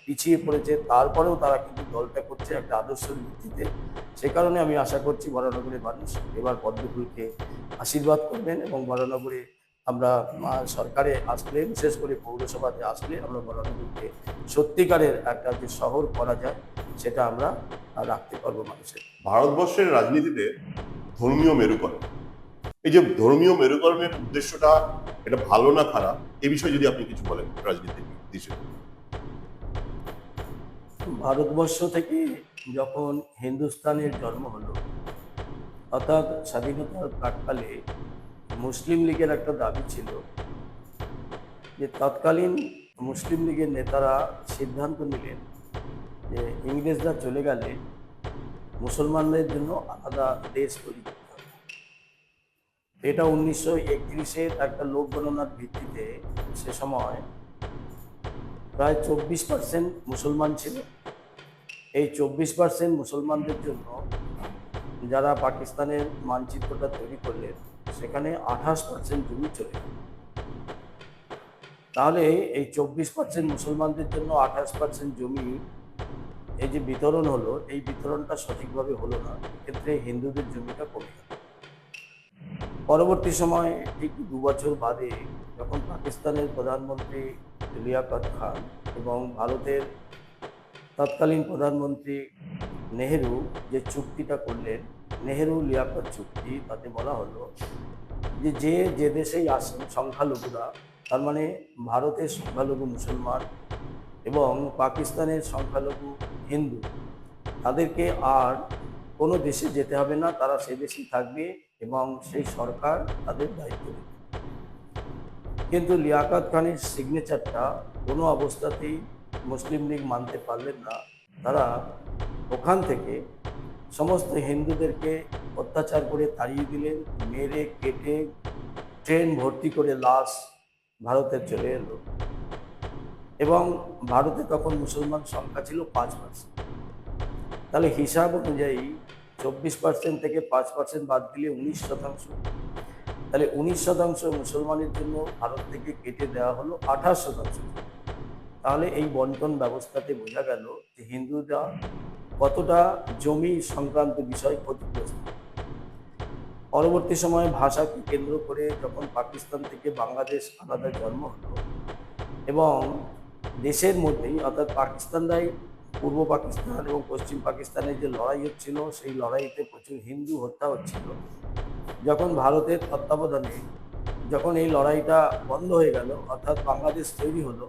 পিছিয়ে পড়েছে। তারপরেও তারা কিন্তু দলটা করছে একটা আদর্শের ভিত্তিতে। সে কারণে আমি আশা করছি বরানগরের মানুষ এবার পদ্মফুলকে আশীর্বাদ করবেন এবং বরানগরে আমরা সরকারে আসলে, বিশেষ করে পৌরসভাতে আসলে, আমরা বরানগরকে সত্যিকারের একটা যে শহর করা যায় সেটা আমরা রাখতে পারবো মানুষের। ভারতবর্ষের রাজনীতিতে ধর্মীয় মেরুকরণ, এই যে ধর্মীয় মেরুকরণের উদ্দেশ্যটা, এটা ভালো না খারাপ, এ বিষয়ে যদি আপনি কিছু বলেন রাজনীতির দিশে। ভারতবর্ষ থেকে যখন হিন্দুস্তানের জন্ম হলো, অর্থাৎ স্বাধীনতার প্রাক্কালে মুসলিম লীগের একটা দাবি ছিল যে তৎকালীন মুসলিম লীগের নেতারা সিদ্ধান্ত নিলেন যে ইংরেজরা চলে গেলে মুসলমানদের জন্য আলাদা দেশ তৈরি করতে হবে। এটা 1931-এর একটা লোক গণনার ভিত্তিতে সে সময় প্রায় 24% মুসলমান ছিল এই 24% মুসলমানদের জন্য যারা পাকিস্তানের মানচিত্রটা তৈরি করলেন, সেখানে 28% জমি চলে গেল। তাহলে এই 24% মুসলমানদের জন্য 28% জমি এই যে বিতরণ হলো, এই বিতরণটা সঠিকভাবে হলো না, এক্ষেত্রে হিন্দুদের জমিটা কমে গেল। পরবর্তী সময় ঠিক 2 বছর বাদে যখন পাকিস্তানের প্রধানমন্ত্রী লিয়াকত খান এবং ভারতের তৎকালীন প্রধানমন্ত্রী নেহেরু যে চুক্তিটা করলেন, নেহেরু লিয়াকত চুক্তি, তাতে বলা হলো যে দেশেই আসেন সংখ্যালঘুরা, তার মানে ভারতের সংখ্যালঘু মুসলমান এবং পাকিস্তানের সংখ্যালঘু হিন্দু, তাদেরকে আর কোনো দেশে যেতে হবে না, তারা সে দেশেই থাকবে এবং সেই সরকার তাদের দায়িত্ব নেবে। কিন্তু লিয়াকত খানের সিগনেচারটা কোনো অবস্থাতেই মুসলিম লীগ মানতে পারলেন না। তারা ওখান থেকে সমস্ত হিন্দুদেরকে অত্যাচার করে তাড়িয়ে দিলেন, মেরে কেটে ট্রেন ভর্তি করে লাশ ভারতে চলে এলো। এবং ভারতে তখন মুসলমান সংখ্যা ছিল 5%। তাহলে হিসাব অনুযায়ী 24% থেকে 5% বাদ দিলে 19%। তাহলে 19% মুসলমানের জন্য ভারত থেকে কেটে দেওয়া হলো 28%। তাহলে এই বন্টন ব্যবস্থাতে বোঝা গেল যে হিন্দুরা কতটা জমি সংক্রান্ত বিষয় ক্ষতিগ্রস্ত। পরবর্তী সময়ে ভাষাকে কেন্দ্র করে যখন পাকিস্তান থেকে বাংলাদেশ আলাদা জন্ম হলো এবং দেশের মধ্যেই অর্থাৎ পাকিস্তানরাই পূর্ব পাকিস্তান এবং পশ্চিম পাকিস্তানের যে লড়াই হচ্ছিল, সেই লড়াইতে প্রচুর হিন্দু হত্যা হচ্ছিল। যখন ভারতের তত্ত্বাবধানে যখন এই লড়াইটা বন্ধ হয়ে গেল, অর্থাৎ বাংলাদেশ তৈরি হলো,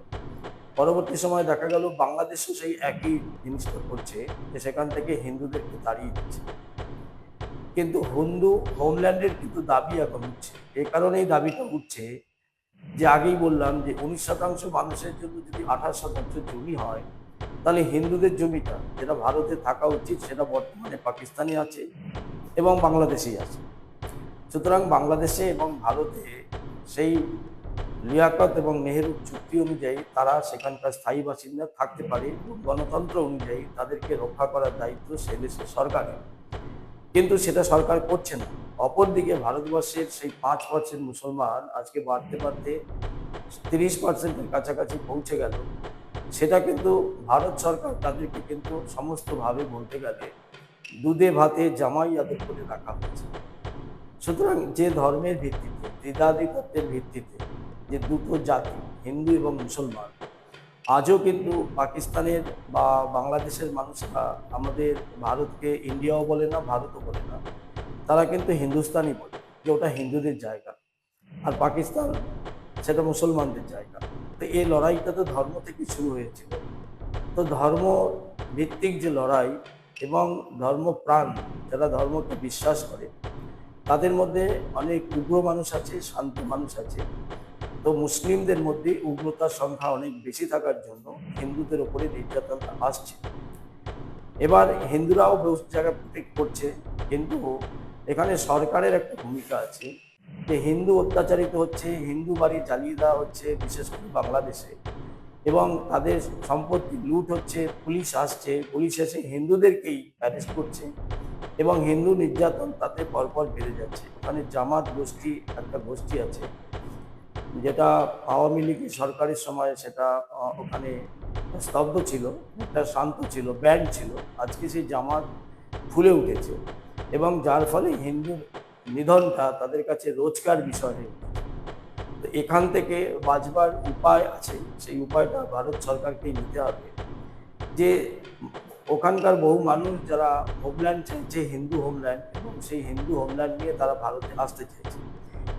পরবর্তী সময় দেখা গেল বাংলাদেশও সেই একই জিনিসটা করছে, যে সেখান থেকে হিন্দুদেরকে তাড়িয়ে দিচ্ছে। কিন্তু হিন্দু হোমল্যান্ডের কিন্তু দাবি এখন উঠছে। এই কারণেই দাবিটা উঠছে যে আগেই বললাম যে 19% মানুষের জন্য যদি 28% জমি হয়, তাহলে হিন্দুদের জমিটা যেটা ভারতে থাকা উচিত সেটা বর্তমানে পাকিস্তানে আছে এবং বাংলাদেশেই আছে। সুতরাং বাংলাদেশে এবং ভারতে সেই লিয়াকত এবং নেহেরুর চুক্তি অনুযায়ী তারা সেখানকার স্থায়ী বাসিন্দা থাকতে পারে এবং গণতন্ত্র অনুযায়ী তাদেরকে রক্ষা করার দায়িত্ব সে দেশের সরকারের। কিন্তু সেটা সরকার করছে না। অপরদিকে ভারতবর্ষের সেই 5% মুসলমান আজকে বাড়তে বাড়তে 30%-এর কাছাকাছি পৌঁছে গেল। সেটা কিন্তু ভারত সরকার তাদেরকে কিন্তু সমস্তভাবে বলতে গেলে দুধে ভাতে জামাই আদর করে রাখা হয়েছে। সুতরাং যে ধর্মের ভিত্তিতে, দ্বিধাধিপত্যের ভিত্তিতে যে দুটো জাতি হিন্দু এবং মুসলমান, আজও কিন্তু পাকিস্তানের বা বাংলাদেশের মানুষরা আমাদের ভারতকে ইন্ডিয়াও বলে না, ভারতও বলে না, তারা কিন্তু হিন্দুস্তানি বলে, যে ওটা হিন্দুদের জায়গা, আর পাকিস্তান সেটা মুসলমানদের জায়গা। তো এই লড়াইটা তো ধর্ম থেকে শুরু হয়েছিল। তো ধর্ম ভিত্তিক যে লড়াই এবং ধর্মপ্রাণ যারা ধর্মকে বিশ্বাস করে, তাদের মধ্যে অনেক উগ্র মানুষ আছে, শান্ত মানুষ আছে। তো মুসলিমদের মধ্যে উগ্রতার সংখ্যা অনেক বেশি থাকার জন্য হিন্দুদের ওপরে নির্যাতনটা আসছে। এবার হিন্দুরাও বেশ জায়গা প্রোটেক্ট করছে, কিন্তু এখানে সরকারের একটা ভূমিকা আছে যে হিন্দু অত্যাচারিত হচ্ছে, হিন্দু বাড়ি জ্বালিয়ে দেওয়া হচ্ছে, বিশেষ করে বাংলাদেশে, এবং তাদের সম্পত্তি লুট হচ্ছে, পুলিশ আসছে, পুলিশ এসে হিন্দুদেরকেই অ্যারেস্ট করছে এবং হিন্দু নির্যাতন তাতে পরপর বেড়ে যাচ্ছে। ওখানে জামাত গোষ্ঠী একটা গোষ্ঠী আছে, যেটা আওয়ামী লীগের সরকারের সময় সেটা ওখানে স্তব্ধ ছিল, একটা শান্ত ছিল, ব্যান্ড ছিল। আজকে সেই জামাত ফুলে উঠেছে এবং যার ফলে হিন্দুর নিধনটা তাদের কাছে রোজকার বিষয় হয়ে উঠেছে। তো এখান থেকে বাঁচবার উপায় আছে, সেই উপায়টা ভারত সরকারকে নিতে হবে। যে ওখানকার বহু মানুষ যারা হোমল্যান্ড চাইছে, হিন্দু হোমল্যান্ড, এবং সেই হিন্দু হোমল্যান্ড নিয়ে তারা ভারতে আসতে চাইছে,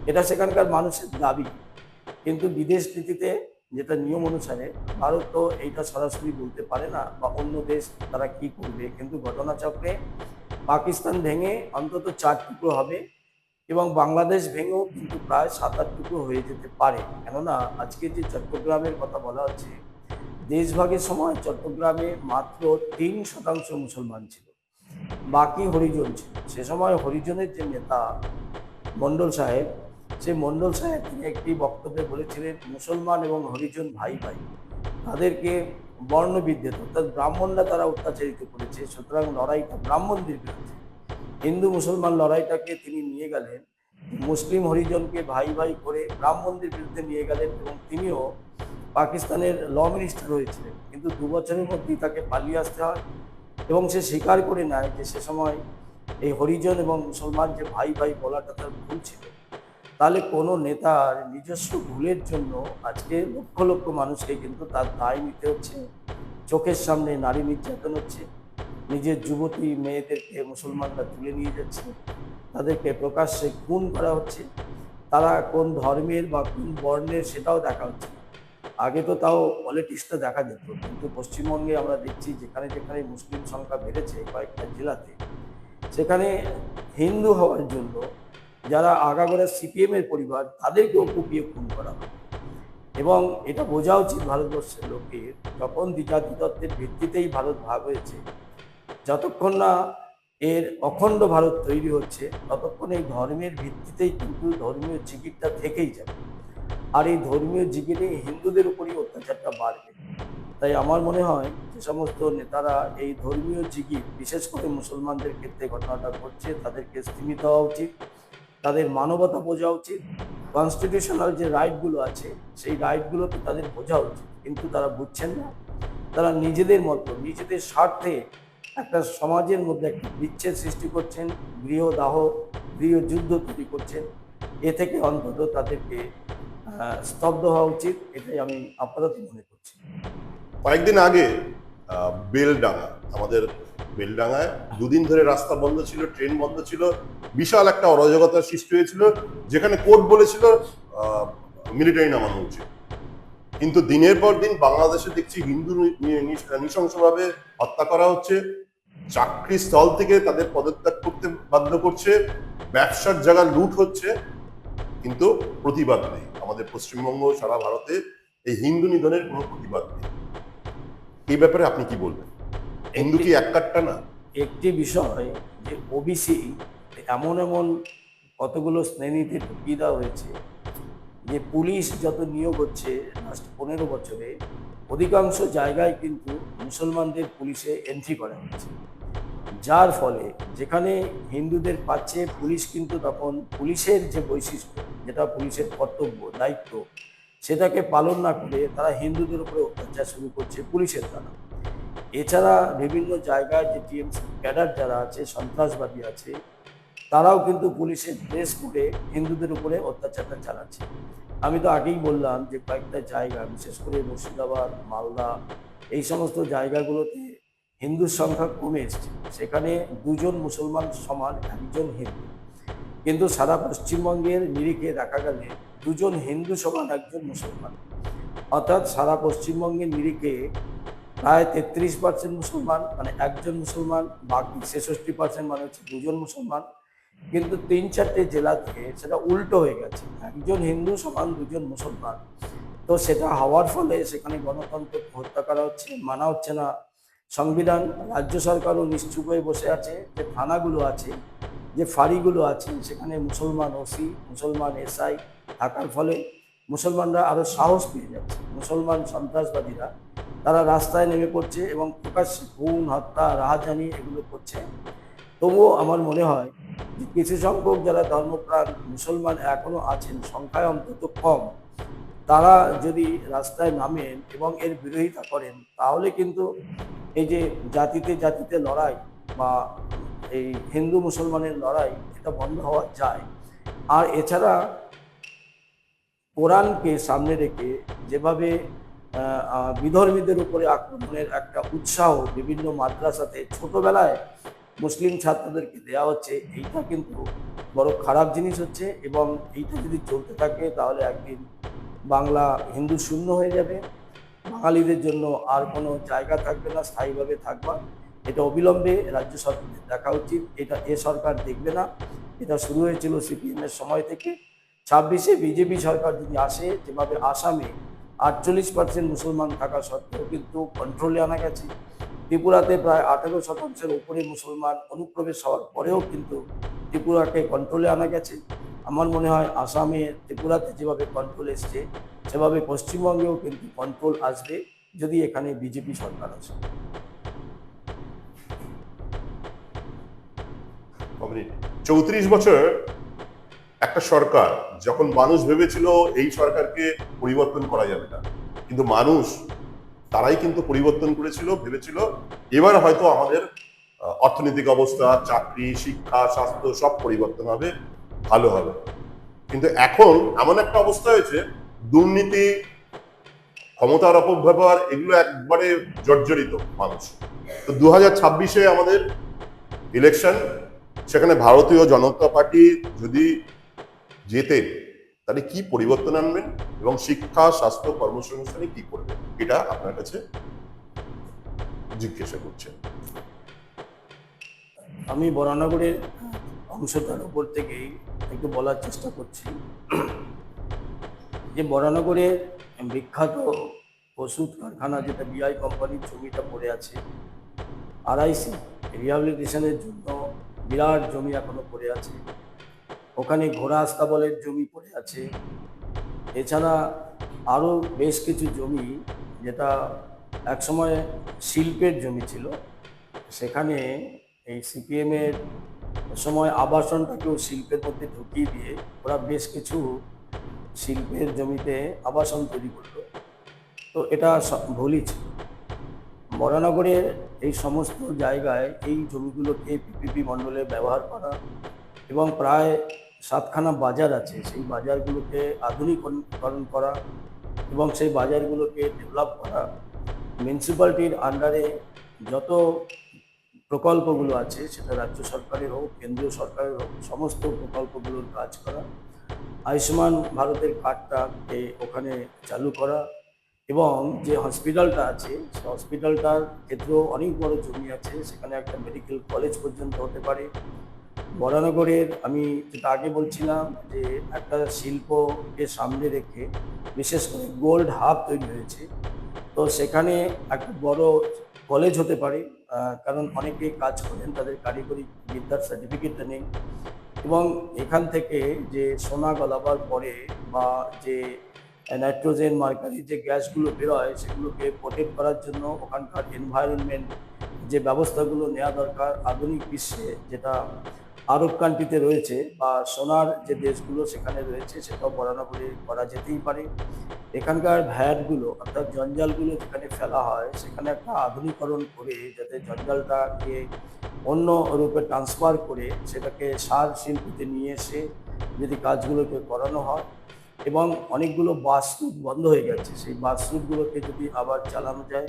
এটা সেখানকার মানুষের দাবি। কিন্তু বিদেশ নীতিতে যেটা নিয়ম অনুসারে ভারত তো এইটা সরাসরি বলতে পারে না, বা অন্য দেশ তারা কি করবে। কিন্তু ঘটনাচক্রে পাকিস্তান ভেঙে অন্তত 4 টুকরো হবে এবং বাংলাদেশ ভেঙেও কিন্তু প্রায় 7-8 টুকরো হয়ে যেতে পারে। কেননা আজকে যে চট্টগ্রামের কথা বলা হচ্ছে, দেশভাগের সময় চট্টগ্রামে মাত্র 3% মুসলমান ছিল, বাকি হরিজন ছিল। সে সময় হরিজনের যে নেতা মণ্ডল সাহেব, সেই মণ্ডল সাহেব তিনি একটি বক্তব্যে বলেছিলেন মুসলমান এবং হরিজন ভাই ভাই, তাদেরকে বর্ণবিদ্বেষ, অর্থাৎ ব্রাহ্মণরা তারা অত্যাচারিত করেছে, সুতরাং লড়াইটা ব্রাহ্মণদের বিরুদ্ধে। হিন্দু মুসলমান লড়াইটাকে তিনি নিয়ে গেলেন, মুসলিম হরিজনকে ভাই ভাই করে ব্রাহ্মণদের বিরুদ্ধে নিয়ে গেলেন, এবং তিনিও পাকিস্তানের ল মিনিস্টার হয়েছিলেন, কিন্তু 2 বছরের মধ্যেই তাকে পালিয়ে আসতে হয় এবং সে স্বীকার করে নেয় যে সে সময় এই হরিজন এবং মুসলমান যে ভাই ভাই বলাটা তার ভুল ছিল। তাহলে কোনো নেতার নিজস্ব ভুলের জন্য আজকে লক্ষ লক্ষ মানুষকে কিন্তু তার দায় নিতে হচ্ছে। চোখের সামনে নারী নির্যাতন হচ্ছে, নিজের যুবতী মেয়েদেরকে মুসলমানরা তুলে নিয়ে যাচ্ছে, তাদেরকে প্রকাশ্যে খুন করা হচ্ছে, তারা কোন ধর্মের বা কোন বর্ণের সেটাও দেখা হচ্ছে। আগে তো তাও পলিটিক্সটা দেখা যেত, কিন্তু পশ্চিমবঙ্গে আমরা দেখছি যেখানে যেখানে মুসলিম সংখ্যা বেড়েছে কয়েকটা জেলাতে, সেখানে হিন্দু হওয়ার জন্য যারা আগাগোড়া সিপিএম এর পরিবার তাদেরকেও কুপিয়ে খুন করা হয়। এবং এটা বোঝা উচিত ভারতবর্ষের লোকের, যখন দ্বিজাতি তত্ত্বের ভিত্তিতেই ভারত ভাগ হয়েছে, যতক্ষণ না এর অখণ্ড ভারত তৈরি হচ্ছে ততক্ষণ এই ধর্মের ভিত্তিতেই কিন্তু ধর্মীয় জিগিরটা থেকেই যাবে, আর এই ধর্মীয় জিগিরে হিন্দুদের উপরই অত্যাচারটা বাড়বে। তাই আমার মনে হয় যে সমস্ত নেতারা এই ধর্মীয় জিগির, বিশেষ করে মুসলমানদের ক্ষেত্রে ঘটনাটা ঘটছে, তাদেরকে স্তীমিত হওয়া উচিত, তাদের মানবতা বোঝা উচিত, কনস্টিটিউশনাল যে রাইটগুলো আছে সেই রাইটগুলোকে তাদের বোঝা উচিত, কিন্তু তারা বুঝছেন না। তারা নিজেদের মতো নিজেদের স্বার্থে একটা সমাজের মধ্যে একটা বিচ্ছেদ সৃষ্টি করছেন, গৃহদাহ গৃহযুদ্ধ তৈরি করছেন। এ থেকে অন্তত তাদেরকে স্তব্ধ হওয়া উচিত, এটাই আমি আপাতত মনে করছি। কয়েকদিন আগে বেলডাঙ্গা, আমাদের বেলডাঙ্গায় 2 দিন ধরে রাস্তা বন্ধ ছিল, ট্রেন বন্ধ ছিল, বিশাল একটা অরাজকতার সৃষ্টি হয়েছিল, যেখানে কোর্ট বলেছিল মিলিটারি নামানো উচিত। কিন্তু দিনের পর দিন বাংলাদেশে দেখছি হিন্দু নৃশংসভাবে হত্যা করা হচ্ছে, চাকরি স্থল থেকে তাদের পদত্যাগ করতে বাধ্য করছে, ব্যবসার জায়গা লুট হচ্ছে, কিন্তু প্রতিবাদ নেই। আমাদের পশ্চিমবঙ্গ, সারা ভারতে এই হিন্দু নিধনের কোনো প্রতিবাদ নেই। এই ব্যাপারে আপনি কি বলবেন? হিন্দু কি এক কাট্টা না? একটি বিষয় যে ওবিসি এমন এমন কতগুলো শ্রেণীতে ঢুকিয়ে দেওয়া হয়েছে যে পুলিশ যত নিয়োগ হচ্ছে লাস্ট 15 বছরে, অধিকাংশ জায়গায় কিন্তু মুসলমানদের পুলিশে এন্ট্রি করা হচ্ছে, যার ফলে যেখানে হিন্দুদের পাচ্ছে পুলিশ কিন্তু তখন পুলিশের যে বৈশিষ্ট্য, যেটা পুলিশের কর্তব্য দায়িত্ব, সেটাকে পালন না করে তারা হিন্দুদের উপরে অত্যাচার শুরু করছে পুলিশের দ্বারা। এছাড়া বিভিন্ন জায়গায় যে টিএমসি ক্যাডার যারা আছে, সন্ত্রাসবাদী আছে, তারাও কিন্তু পুলিশের ড্রেস করে হিন্দুদের উপরে অত্যাচারটা চালাচ্ছে। আমি তো আগেই বললাম যে কয়েকটা জায়গা, বিশেষ করে মুর্শিদাবাদ, মালদা, এই সমস্ত জায়গাগুলোতে হিন্দুর সংখ্যা কমে এসছে, সেখানে 2 জন মুসলমান সমান 1 জন হিন্দু। কিন্তু সারা পশ্চিমবঙ্গের নিরিখে দেখা গেলে 2 জন হিন্দু সমান 1 জন মুসলমান, অর্থাৎ সারা পশ্চিমবঙ্গের নিরিখে প্রায় 33% মুসলমান, মানে 1 জন মুসলমান, বাকি 66% মানে হচ্ছে 2 জন মুসলমান। কিন্তু 3-4টে জেলা থেকে সেটা উল্টো হয়ে গেছে, 1 জন হিন্দু সমান 2 জন মুসলমান। তো সেটা হওয়ার ফলে সেখানে গণতন্ত্রকে হত্যা করা হচ্ছে, মানা হচ্ছে না সংবিধান। রাজ্য সরকারও নিশ্চুপ হয়ে বসে আছে, যে থানাগুলো আছে, যে ফাঁড়িগুলো আছে, সেখানে মুসলমান ওসি, মুসলমান এসআই থাকার ফলে মুসলমানরা আরও সাহস পেয়ে যাচ্ছে। মুসলমান সন্ত্রাসবাদীরা তারা রাস্তায় নেমে পড়ছে এবং প্রকাশ্যে খুন, হত্যা, রাহাজানি এগুলো করছে। তবুও আমার মনে হয় যে কিছু সংখ্যক যারা ধর্মপ্রাণ মুসলমান এখনো আছেন, সংখ্যায় অন্তত কম, তারা যদি রাস্তায় নামেন এবং এর বিরোধিতা করেন, তাহলে কিন্তু এই যে জাতিতে জাতিতে লড়াই বা এই হিন্দু মুসলমানের লড়াই, এটা বন্ধ হওয়া যায়। আর এছাড়া কোরআনকে সামনে রেখে যেভাবে বিধর্মীদের উপরে আক্রমণের একটা উৎসাহ বিভিন্ন মাদ্রাসাতে ছোটবেলায় মুসলিম ছাত্রদেরকে দেওয়া হচ্ছে, এইটা কিন্তু বড় খারাপ জিনিস হচ্ছে। এবং এইটা যদি চলতে থাকে তাহলে একদিন বাংলা হিন্দু শূন্য হয়ে যাবে, বাঙালিদের জন্য আর কোনো জায়গা থাকবে না স্থায়ীভাবে থাকবা। এটা অবিলম্বে রাজ্য সরকারের দেখা উচিত। এটা এ সরকার দেখবে না, এটা শুরু হয়েছিল সিপিএমের সময় থেকে। 26-এ বিজেপি সরকার যদি আসে, যেভাবে আসামে 48% মুসলমান থাকা সত্ত্বেও কিন্তু কন্ট্রোলে আনা গেছে, ত্রিপুরাতে প্রায় 18% উপরে মুসলমান অনুপ্রবেশ হওয়ার পরেও কিন্তু ত্রিপুরাকে কন্ট্রোলে আনা গেছে। আমার মনে হয় আসামে, ত্রিপুরাতে যেভাবে কন্ট্রোল এসছে, সেভাবে পশ্চিমবঙ্গেও কিন্তু কন্ট্রোল আসবে। যদি এখানে বিজেপি সরকার আসে। কমরেড, 34 বছর একটা সরকার, যখন মানুষ ভেবেছিল এই সরকারকে পরিবর্তন করা যাবে না, কিন্তু মানুষ তারাই কিন্তু পরিবর্তন করেছিল, ভেবেছিল এবার হয়তো আমাদের অর্থনৈতিক অবস্থা, চাকরি, শিক্ষা, স্বাস্থ্য সব পরিবর্তন হবে, ভালো হবে। কিন্তু এখন এমন একটা অবস্থা হয়েছে, দুর্নীতি, ক্ষমতার অপব্যবহার, এগুলো একবারে জর্জরিত মানুষ। তো 2026-এ আমাদের ইলেকশন, সেখানে ভারতীয় জনতা পার্টি যদি জেতেন তাহলে কি পরিবর্তন আনবেন এবং শিক্ষা, স্বাস্থ্য, কর্মসংস্থানে কি করবেন, এটা আপনার কাছে জিজ্ঞাসা করছেন। আমি বরানগরের অংশটার উপর থেকেই একটু বলার চেষ্টা করছি যে বরানগরের বিখ্যাত ওষুধ কারখানা, যেটা বিআই কোম্পানির জমিটা পড়ে আছে, আরআইসি রিহ্যাবিলিটেশনের জন্য বিরাট জমি এখনো পড়ে আছে। ওখানে ঘোড়া আস্তাবলের জমি পড়ে আছে। এছাড়া আরও বেশ কিছু জমি, যেটা একসময় শিল্পের জমি ছিল, সেখানে এই সিপিএমের সময় আবাসনটাকেও শিল্পের মধ্যে ঢুকিয়ে দিয়ে ওরা বেশ কিছু শিল্পের জমিতে আবাসন তৈরি করলো। তো এটা ভুলই ছিল। বরানগরের এই সমস্ত জায়গায় এই জমিগুলোকে পিপিপি মণ্ডলে ব্যবহার করা এবং প্রায় 7খানা বাজার আছে, সেই বাজারগুলোকে আধুনিকরণ করা এবং সেই বাজারগুলোকে ডেভেলপ করা, মিউনিসিপ্যালিটির আন্ডারে যত প্রকল্পগুলো আছে, সেটা রাজ্য সরকারের হোক, কেন্দ্রীয় সরকারের হোক, সমস্ত প্রকল্পগুলোর কাজ করা, আয়ুষ্মান ভারতের কার্ডটাকে ওখানে চালু করা, এবং যে হসপিটালটা আছে সেই হসপিটালটার ক্ষেত্রেও অনেক বড় জমি আছে, সেখানে একটা মেডিকেল কলেজ পর্যন্ত হতে পারে। বরানগরের আমি যেটা আগে বলছিলাম যে একটা শিল্পকে সামনে রেখে বিশেষ করে গোল্ড হাব তৈরি হয়েছে, তো সেখানে একটা বড় কলেজ হতে পারে, কারণ অনেকেই কাজ করেন, তাদের কারিগরি বিদ্যার সার্টিফিকেটটা নেই, এবং এখান থেকে যে সোনা গলাবার পরে বা যে নাইট্রোজেন, মার্কারি যে গ্যাসগুলো বেরোয়, সেগুলোকে প্রোটেক্ট করার জন্য ওখানকার এনভায়রনমেন্ট যে ব্যবস্থাগুলো নেওয়া দরকার আধুনিক বিশ্বে, যেটা আরব কান্ট্রিতে রয়েছে বা সোনার যে দেশগুলো সেখানে রয়েছে, সেটাও বরানগরে করা যেতেই পারে। এখানকার ভ্যাটগুলো অর্থাৎ জঞ্জালগুলো যেখানে ফেলা হয়, সেখানে একটা আধুনিকরণ করে যাতে জঞ্জালটাকে অন্য রূপে ট্রান্সফার করে সেটাকে সার শিল্পীতে নিয়ে এসে যদি কাজগুলোকে করানো হয়, এবং অনেকগুলো বাস রুট বন্ধ হয়ে গেছে, সেই বাস রুটগুলোকে যদি আবার চালানো যায়,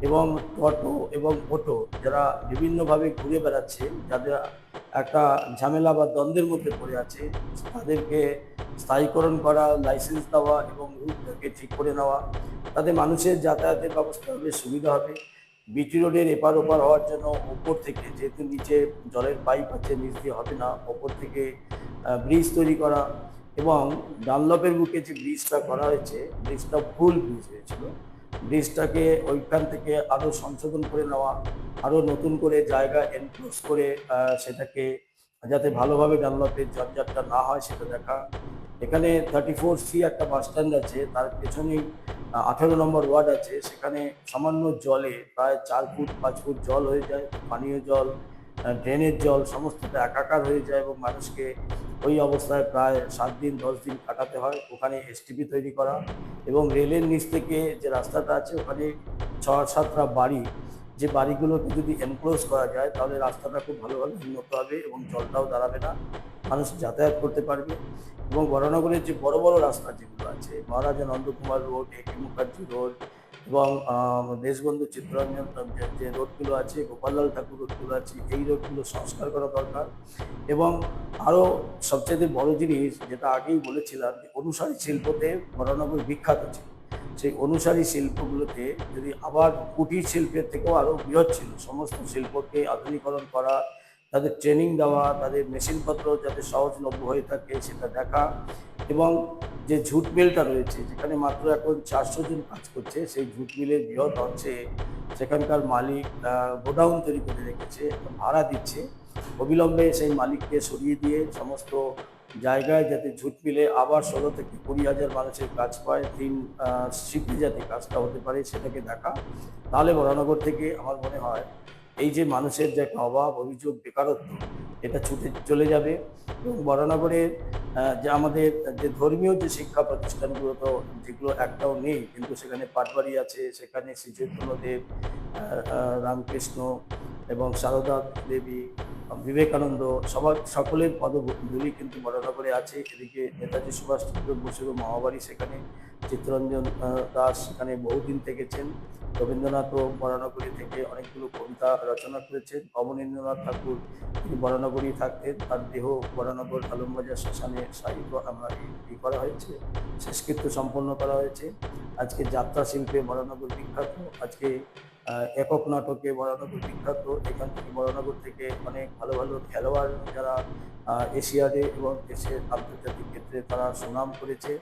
এবং টোটো এবং অটো যারা বিভিন্নভাবে ঘুরে বেড়াচ্ছে, যাদের একটা ঝামেলা বা দ্বন্দ্বের মধ্যে পড়ে আছে, তাদেরকে স্থায়ীকরণ করা, লাইসেন্স দেওয়া এবং রুটটাকে ঠিক করে নেওয়া, তাতে মানুষের যাতায়াতের ব্যবস্থা হবে, সুবিধা হবে। বিটি রোডের এপার ওপার হওয়ার জন্য ওপর থেকে, যেহেতু নিচে জলের পাইপ আছে, নিচ দিয়ে হবে না, ওপর থেকে ব্রিজ তৈরি করা, এবং ডানলপের বুকে যে ব্রিজটা করা হয়েছে, ব্রিজটা ফুল ব্রিজ হয়েছিল, ব্রিজটাকে ওইখান থেকে আরও সংশোধন করে নেওয়া, আরও নতুন করে জায়গা এনক্লোজ করে সেটাকে যাতে ভালোভাবে ডানলপের ঝঞ্ঝাটটা না হয় সেটা দেখা। এখানে 34C একটা বাস স্ট্যান্ড আছে, তার পেছনেই 18 নম্বর ওয়ার্ড আছে, সেখানে সামান্য জলে প্রায় 4 ফুট 5 ফুট জল হয়ে যায়, পানীয় জল, ড্রেনের জল সমস্তটা একাকার হয়ে যায়, এবং মানুষকে ওই অবস্থায় প্রায় 7 দিন 10 দিন কাটাতে হয়। ওখানে এসটিপি তৈরি করা, এবং রেলের নিচ থেকে যে রাস্তাটা আছে, ওখানে 6-7টা বাড়ি, যে বাড়িগুলোকে যদি এনক্লোজ করা যায় তাহলে রাস্তাটা খুব ভালোভাবে উন্নত হবে এবং জলটাও দাঁড়াবে না, মানুষ যাতায়াত করতে পারবে। এবং বরানগরের যে বড় বড় রাস্তা যেগুলো আছে, মহারাজা নন্দকুমার রোড, একে মুখার্জি রোড, এবং দেশবন্ধু চিত্তরঞ্জন যে রোডগুলো আছে, গোপাললাল ঠাকুর রোডগুলো আছে, এই রোডগুলো সংস্কার করা দরকার। এবং আরও সবচেয়ে বড় জিনিস, যেটা আগেই বলেছিলাম, যে অনুসারী শিল্পতে বরানগর বিখ্যাত ছিল, সেই অনুসারী শিল্পগুলোতে যদি আবার কুটির শিল্পের থেকেও আরও বৃহৎ ছিল, সমস্ত শিল্পকে আধুনিকরণ করা, তাদের ট্রেনিং দেওয়া, তাদের মেশিনপত্র যাতে সহজলভ্য হয়ে থাকে সেটা দেখা, এবং যে ঝুট মিলটা রয়েছে, যেখানে মাত্র এখন 400 জন কাজ করছে, সেই ঝুট মিলের বৃহৎ অংশে সেখানকার মালিক গোডাউন তৈরি করে রেখেছে, ভাড়া দিচ্ছে, অবিলম্বে সেই মালিককে সরিয়ে দিয়ে সমস্ত জায়গায় যাতে ঝুট মিলে আবার 16 থেকে 20 হাজার মানুষের কাজ পায়, 3 শিফটে যাতে কাজটা হতে পারে সেটাকে দেখা। তাহলে বরানগর থেকে আমার মনে হয় এই যে মানুষের যে একটা অভাব, অভিযোগ, বেকারত্ব, এটা ছুটে চলে যাবে। এবং বরানগরের যে আমাদের যে ধর্মীয় যে শিক্ষা প্রতিষ্ঠানগুলো, তো যেগুলো একটাও নেই, কিন্তু সেখানে পাটবাড়ি আছে, সেখানে শ্রী চৈতন্যদেব, রামকৃষ্ণ এবং সারদা দেবী, বিবেকানন্দ, সকলের পদধূলি কিন্তু বরানগরে আছে। এদিকে নেতাজি সুভাষচন্দ্র বসুরও মামাবাড়ি সেখানে, চিত্তরঞ্জন দাস সেখানে বহুদিন থেকেছেন। রবীন্দ্রনাথও বরানগরী থেকে অনেকগুলো কবিতা রচনা করেছেন। অবনীন্দ্রনাথ ঠাকুর তিনি বরানগরী থাকতেন, তার দেহ বরানগর আলমবাজার শ্মশানে করা হয়েছে, শেষকৃত্য সম্পন্ন করা হয়েছে। আজকে যাত্রা শিল্পে বরানগর বিখ্যাত, আজকে একক নাটকে বরানগর বিখ্যাত। এখান থেকে বরানগর থেকে অনেক ভালো ভালো খেলোয়াড় যারা এশিয়াডে এবং দেশের আন্তর্জাতিক ক্ষেত্রে তারা সুনাম করেছে।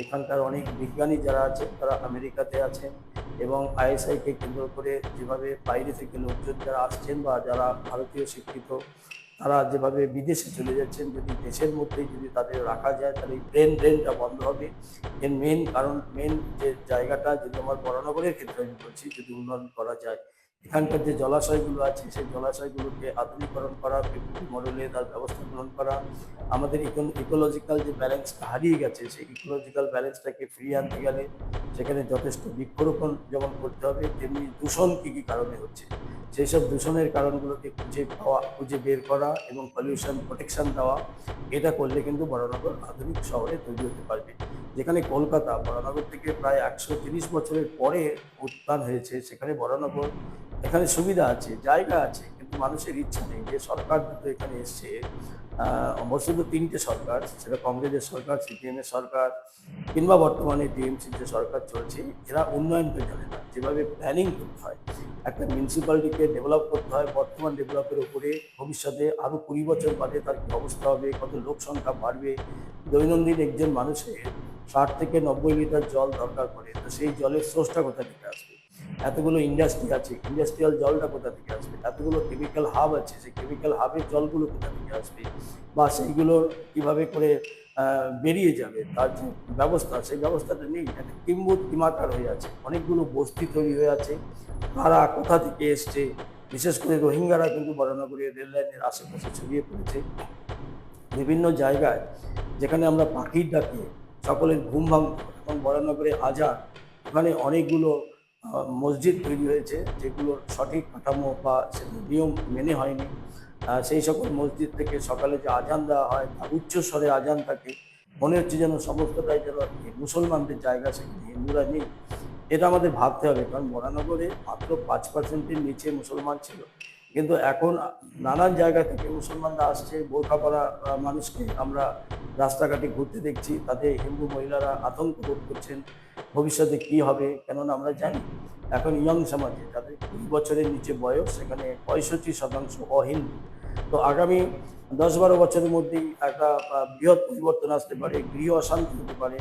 এখানকার অনেক বিজ্ঞানী যারা আছেন তারা আমেরিকাতে আছেন, এবং আইএসআইকে কেন্দ্র করে যেভাবে বাইরে থেকে লোকজন যারা আসছেন বা যারা ভারতীয় শিক্ষিত তারা যেভাবে বিদেশে চলে যাচ্ছেন, যদি দেশের মধ্যেই যদি তাদের রাখা যায় তাহলে ব্রেন ড্রেনটা বন্ধ হবে। এর মেন যে জায়গাটা, যদি আমার বরানগরের ক্ষেত্রে আমি বলছি, যদি উন্নয়ন করা যায়, এখানকার যে জলাশয়গুলো আছে সেই জলাশয়গুলোকে আধুনিকরণ করা, পিপিপি মডেলে তার ব্যবস্থা গ্রহণ করা, আমাদের ইকোলজিক্যাল যে ব্যালেন্সটা হারিয়ে গেছে সেই ইকোলজিক্যাল ব্যালেন্সটাকে ফিরিয়ে আনতে গেলে সেখানে যথেষ্ট বৃক্ষরোপণ যেমন করতে হবে, তেমনি দূষণ কী কী কারণে হচ্ছে সেই সব দূষণের কারণগুলোকে খুঁজে বের করা এবং পলিউশন প্রোটেকশন দেওয়া। এটা করলে কিন্তু বরানগর আধুনিক শহরে তৈরি হতে পারবে। যেখানে কলকাতা বরানগর থেকে প্রায় 130 বছরের পরে উত্থান হয়েছে, সেখানে বরানগর, এখানে সুবিধা আছে, জায়গা আছে, কিন্তু মানুষের ইচ্ছা নেই। যে সরকার দুটো এখানে এসছে, বস্তুত 3টে সরকার, সেটা কংগ্রেসের সরকার, সিপিএমের সরকার, কিংবা বর্তমানে টিএমসির যে সরকার চলছে, এরা উন্নয়ন তো জানে না। যেভাবে প্ল্যানিং করতে হয়, একটা মিউনিসিপ্যালিটিকে ডেভেলপ করতে হয়, বর্তমান ডেভেলপের উপরে ভবিষ্যতে আরও 20 বছর বাদে তার কী অবস্থা হবে, কত লোক সংখ্যা বাড়বে, দৈনন্দিন একজন মানুষের 60 থেকে 90 লিটার জল দরকার পড়ে, তো সেই জলের সোর্সটা কোথা থেকে আসবে? এতগুলো ইন্ডাস্ট্রি আছে, ইন্ডাস্ট্রিয়াল জলটা কোথা থেকে আসবে? এতগুলো কেমিক্যাল হাব আছে, সেই কেমিক্যাল হাবের জলগুলো কোথা থেকে আসবে, বা সেইগুলো কিভাবে করে বেরিয়ে যাবে, তার যে ব্যবস্থা, সেই ব্যবস্থাটা নেই। একটা কিমাকার হয়ে আছে, অনেকগুলো বস্তি তৈরি হয়ে আছে, কারা কোথা থেকে এসছে। বিশেষ করে রোহিঙ্গারা কিন্তু বরানগরের রেল লাইনের আশেপাশে ছড়িয়ে পড়েছে বিভিন্ন জায়গায়, যেখানে আমরা পাখির ডাকে সকলের ঘুম ভাঙত। এবং বরানগরে আজান, ওখানে অনেকগুলো মসজিদ তৈরি হয়েছে যেগুলোর সঠিক কাঠামো বা নিয়ম মেনে হয়নি। সেই সকল মসজিদ থেকে সকালে যে আজান দেওয়া হয় তা উচ্চ স্বরে আজান থাকে, মনে হচ্ছে যেন সমস্তটাই যেন মুসলমানদের জায়গা, সেখানে হিন্দুরা নেই। এটা আমাদের ভাবতে হবে, কারণ বরানগরে মাত্র 5%-এর নিচে মুসলমান ছিল, কিন্তু এখন নানান জায়গা থেকে মুসলমানরা আসছে। বোরখা পরা মানুষকে আমরা রাস্তাঘাটে ঘুরতে দেখছি, তাতে হিন্দু মহিলারা আতঙ্ক বোধ করছেন ভবিষ্যতে কি হবে। কেননা আমরা জানি এখন ইয়ং সমাজে যাদের 20 বছরের নিচে বয়স, সেখানে 65% অহিন্দু। তো আগামী 10-12 বছরের মধ্যেই একটা বৃহৎ পরিবর্তন আসতে পারে, গৃহ অশান্তি হতে পারে,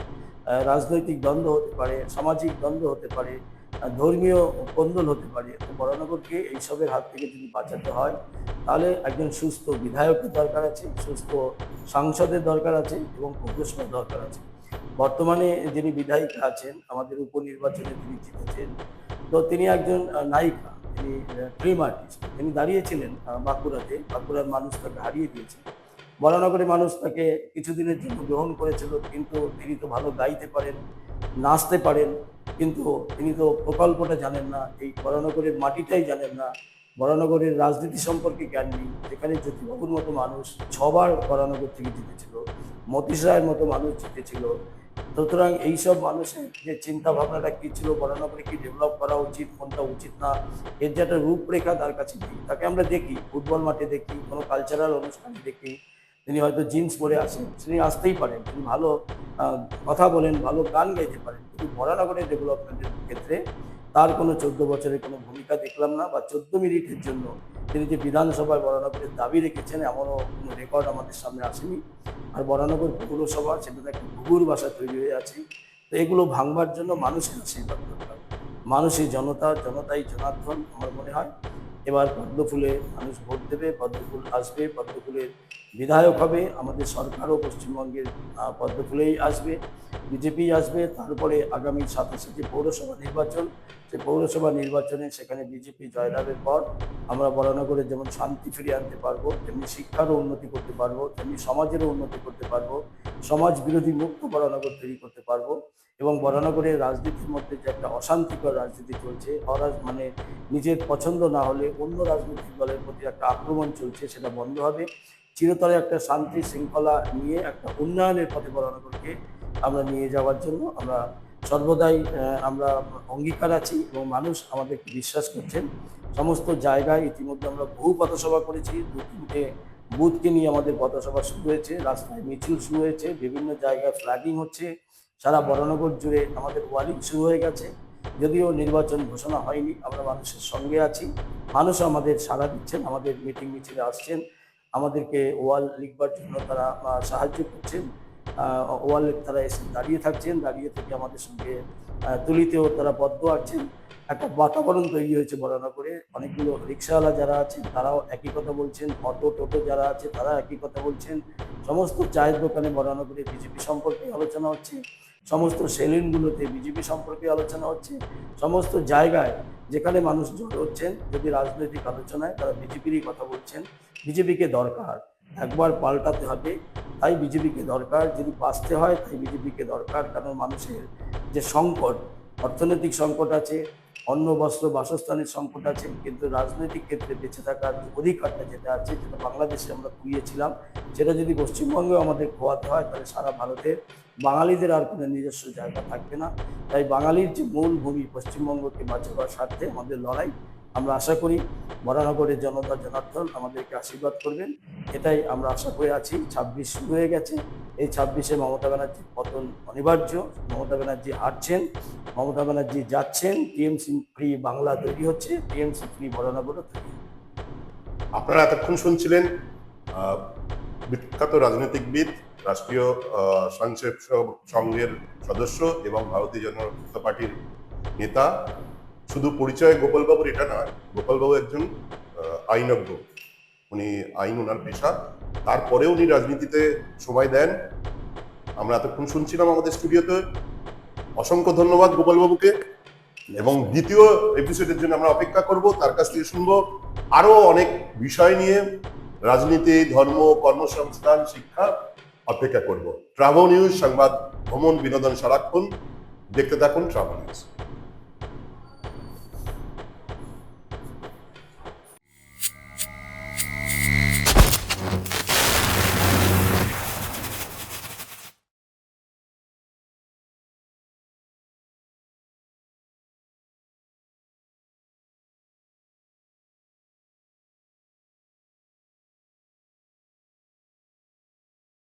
রাজনৈতিক দ্বন্দ্ব হতে পারে, সামাজিক দ্বন্দ্ব হতে পারে, ধর্মীয় কোন্দল হতে পারে। তো বরানগরকে এইসবের হাত থেকে যদি বাঁচাতে হয়, তাহলে একজন সুস্থ বিধায়কের দরকার আছে, সুস্থ সাংসদের দরকার আছে, এবং পৌরসভার দরকার আছে। বর্তমানে যিনি বিধায়িকা আছেন, আমাদের উপনির্বাচনে তিনি জিতেছেন, তো তিনি একজন নায়িকা, তিনি ফিল্ম আর্টিস্ট। তিনি দাঁড়িয়েছিলেন বাঁকুড়ার মানুষ তাকে হারিয়ে দিয়েছে। বরানগরের মানুষ তাকে কিছুদিনের জন্য গ্রহণ করেছিল, কিন্তু তিনি তো ভালো গাইতে পারেন, নাচতে পারেন, কিন্তু তিনি তো প্রকল্পটা জানেন না, এই বরানগরের মাটিটাই জানেন না, বরানগরের রাজনীতি সম্পর্কে জ্ঞান নেই। যেখানে জ্যোতিবাবুর মতো মানুষ 6বার বরানগর থেকে জিতেছিল, মতিশ রায়ের মতো মানুষ জিতেছিল। সুতরাং এইসব মানুষের যে চিন্তা ভাবনাটা কী ছিল, বরানগরে কি ডেভেলপ করা উচিত, কোনটা উচিত না, এর যে একটা রূপরেখা তার কাছে নেই। তাকে আমরা দেখি ফুটবল মাঠে, দেখি কোনো কালচারাল অনুষ্ঠানে দেখি, তিনি হয়তো জিন্স পরে আসেন, তিনি আসতেই পারেন, তিনি ভালো কথা বলেন, ভালো গান গাইতে পারেন, কিন্তু বরানগরের ডেভেলপমেন্টের ক্ষেত্রে তার কোনো 14 বছরের কোনো ভূমিকা দেখলাম না। বা 14 মিনিটের জন্য তিনি যে বিধানসভায় বরানগরের দাবি রেখেছেন, এমনও কোনো রেকর্ড আমাদের সামনে আসেনি। আর বরানগর পৌরসভা, সেটাতে একটা ঘুঘুর বাসা তৈরি হয়ে আছে। তো এগুলো ভাঙবার জন্য মানুষের আশীর্বাদ দরকার, মানুষই জনতাই জনার্দন। আমার মনে হয় এবার পদ্মফুলে মানুষ ভোট দেবে, পদ্মফুল আসবে, পদ্মফুলের বিধায়ক হবে। আমাদের সরকারও পশ্চিমবঙ্গের পদ্মফুলেই আসবে, বিজেপি আসবে। তারপরে আগামী 27-এ যে পৌরসভা নির্বাচন, সেই পৌরসভা নির্বাচনে সেখানে বিজেপি জয়লাভের পর আমরা বরানগরে যেমন শান্তি ফিরিয়ে আনতে পারবো, তেমনি শিক্ষারও উন্নতি করতে পারবো, তেমনি সমাজেরও উন্নতি করতে পারবো, সমাজ বিরোধী মুক্ত বরানগর তৈরি করতে পারবো। এবং বরানগরের রাজনীতির মধ্যে যে একটা অশান্তিকর রাজনীতি চলছে, মানে নিজের পছন্দ না হলে অন্য রাজনৈতিক দলের প্রতি একটা আক্রমণ চলছে, সেটা বন্ধ হবে। চিরতরে একটা শান্তি শৃঙ্খলা নিয়ে একটা উন্নয়নের পথে বরানগরকে আমরা নিয়ে যাওয়ার জন্য আমরা সর্বদাই আমরা অঙ্গীকার আছি এবং মানুষ আমাদেরকে বিশ্বাস করছেন। সমস্ত জায়গায় ইতিমধ্যে আমরা বহু পথসভা করেছি, 2-3টে বুথকে নিয়ে আমাদের পথসভা শুরু হয়েছে, রাস্তায় মিছিল শুরু হয়েছে, বিভিন্ন জায়গায় ফ্ল্যাগিং হচ্ছে, সারা বরানগর জুড়ে আমাদের ওয়ালিং শুরু হয়ে গেছে। যদিও নির্বাচন ঘোষণা হয়নি, আমরা মানুষের সঙ্গে আছি, মানুষ আমাদের সাড়া দিচ্ছেন, আমাদের মিটিং মিছিলে আসছেন, আমাদেরকে ওয়াল লিখবার জন্য তারা সাহায্য করছেন, ওয়াল তারা এসে দাঁড়িয়ে থাকছেন, দাঁড়িয়ে থেকে আমাদের সঙ্গে তুলিতেও তারা পদ্ম আঁকছেন। একটা বাতাবরণ তৈরি হয়েছে বরানগরে। অনেকগুলো রিক্সাওয়ালা যারা আছেন তারাও একই কথা বলছেন, অটো টোটো যারা আছে তারা একই কথা বলছেন। সমস্ত চায়ের দোকানে বরানগরে বিজেপি সম্পর্কে আলোচনা হচ্ছে, সমস্ত সেলুনগুলোতে বিজেপি সম্পর্কে আলোচনা হচ্ছে, সমস্ত জায়গায় যেখানে মানুষ জড়ো হচ্ছেন যদি রাজনৈতিক আলোচনায় তারা বিজেপিরই কথা বলছেন। বিজেপিকে দরকার, একবার পাল্টাতে হবে, তাই বিজেপিকে দরকার। যদি বাঁচতে হয় তাই বিজেপিকে দরকার, কারণ মানুষের যে সংকট, অর্থনৈতিক সংকট আছে, অন্ন বস্ত্র বাসস্থানের সংকট আছে, কিন্তু রাজনৈতিক ক্ষেত্রে বেঁচে থাকার যে অধিকারটা যেটা আছে, যেটা বাংলাদেশে আমরা খুইয়েছিলাম, সেটা যদি পশ্চিমবঙ্গেও আমাদের খোয়াতে হয় তাহলে সারা ভারতের বাঙালিদের আর কোনো নিজস্ব জায়গা থাকবে না। তাই বাঙালির যে মূল ভূমি পশ্চিমবঙ্গকে বাঁচাবার স্বার্থে আমাদের লড়াই। আমরা আশা করি বরানগরের জনতা জনার্দন আমাদেরকে আশীর্বাদ করবেন, এটাই আমরা আশা করে আছি। 26 শুরু হয়ে গেছে, এই 26-এ মমতা ব্যানার্জির পতন অনিবার্য। মমতা ব্যানার্জি হারছেন, মমতা ব্যানার্জি যাচ্ছেন, টিএমসি ফ্রি বাংলা তৈরি হচ্ছে, টিএমসি ফ্রি বরানগরও তৈরি হচ্ছে। আপনারা এতক্ষণ শুনছিলেন বিখ্যাত রাজনীতিকবিদ, রাষ্ট্রীয় স্বয়ংসেবক সংঘের সদস্য এবং ভারতীয় জনতা পার্টির নেতা। শুধু পরিচয় গোপালবাবুর এটা নয়, গোপালবাবু একজন আইনজ্ঞ, উনি আইন ওনার পেশা, তারপরে উনি রাজনীতিতে সময় দেন। আমরা এতক্ষণ শুনছিলাম আমাদের স্টুডিওতে। অসংখ্য ধন্যবাদ গোপালবাবুকে, এবং দ্বিতীয় এপিসোডের জন্য আমরা অপেক্ষা করব, তার কাছ থেকে শুনবো আরো অনেক বিষয় নিয়ে, রাজনীতি, ধর্ম, কর্মসংস্থান, শিক্ষা। অপেক্ষা করব। ট্রাভেল নিউজ, সংবাদ, ভ্রমণ, বিনোদন সারাক্ষণ দেখতে থাকুন ট্রাভেল নিউজ।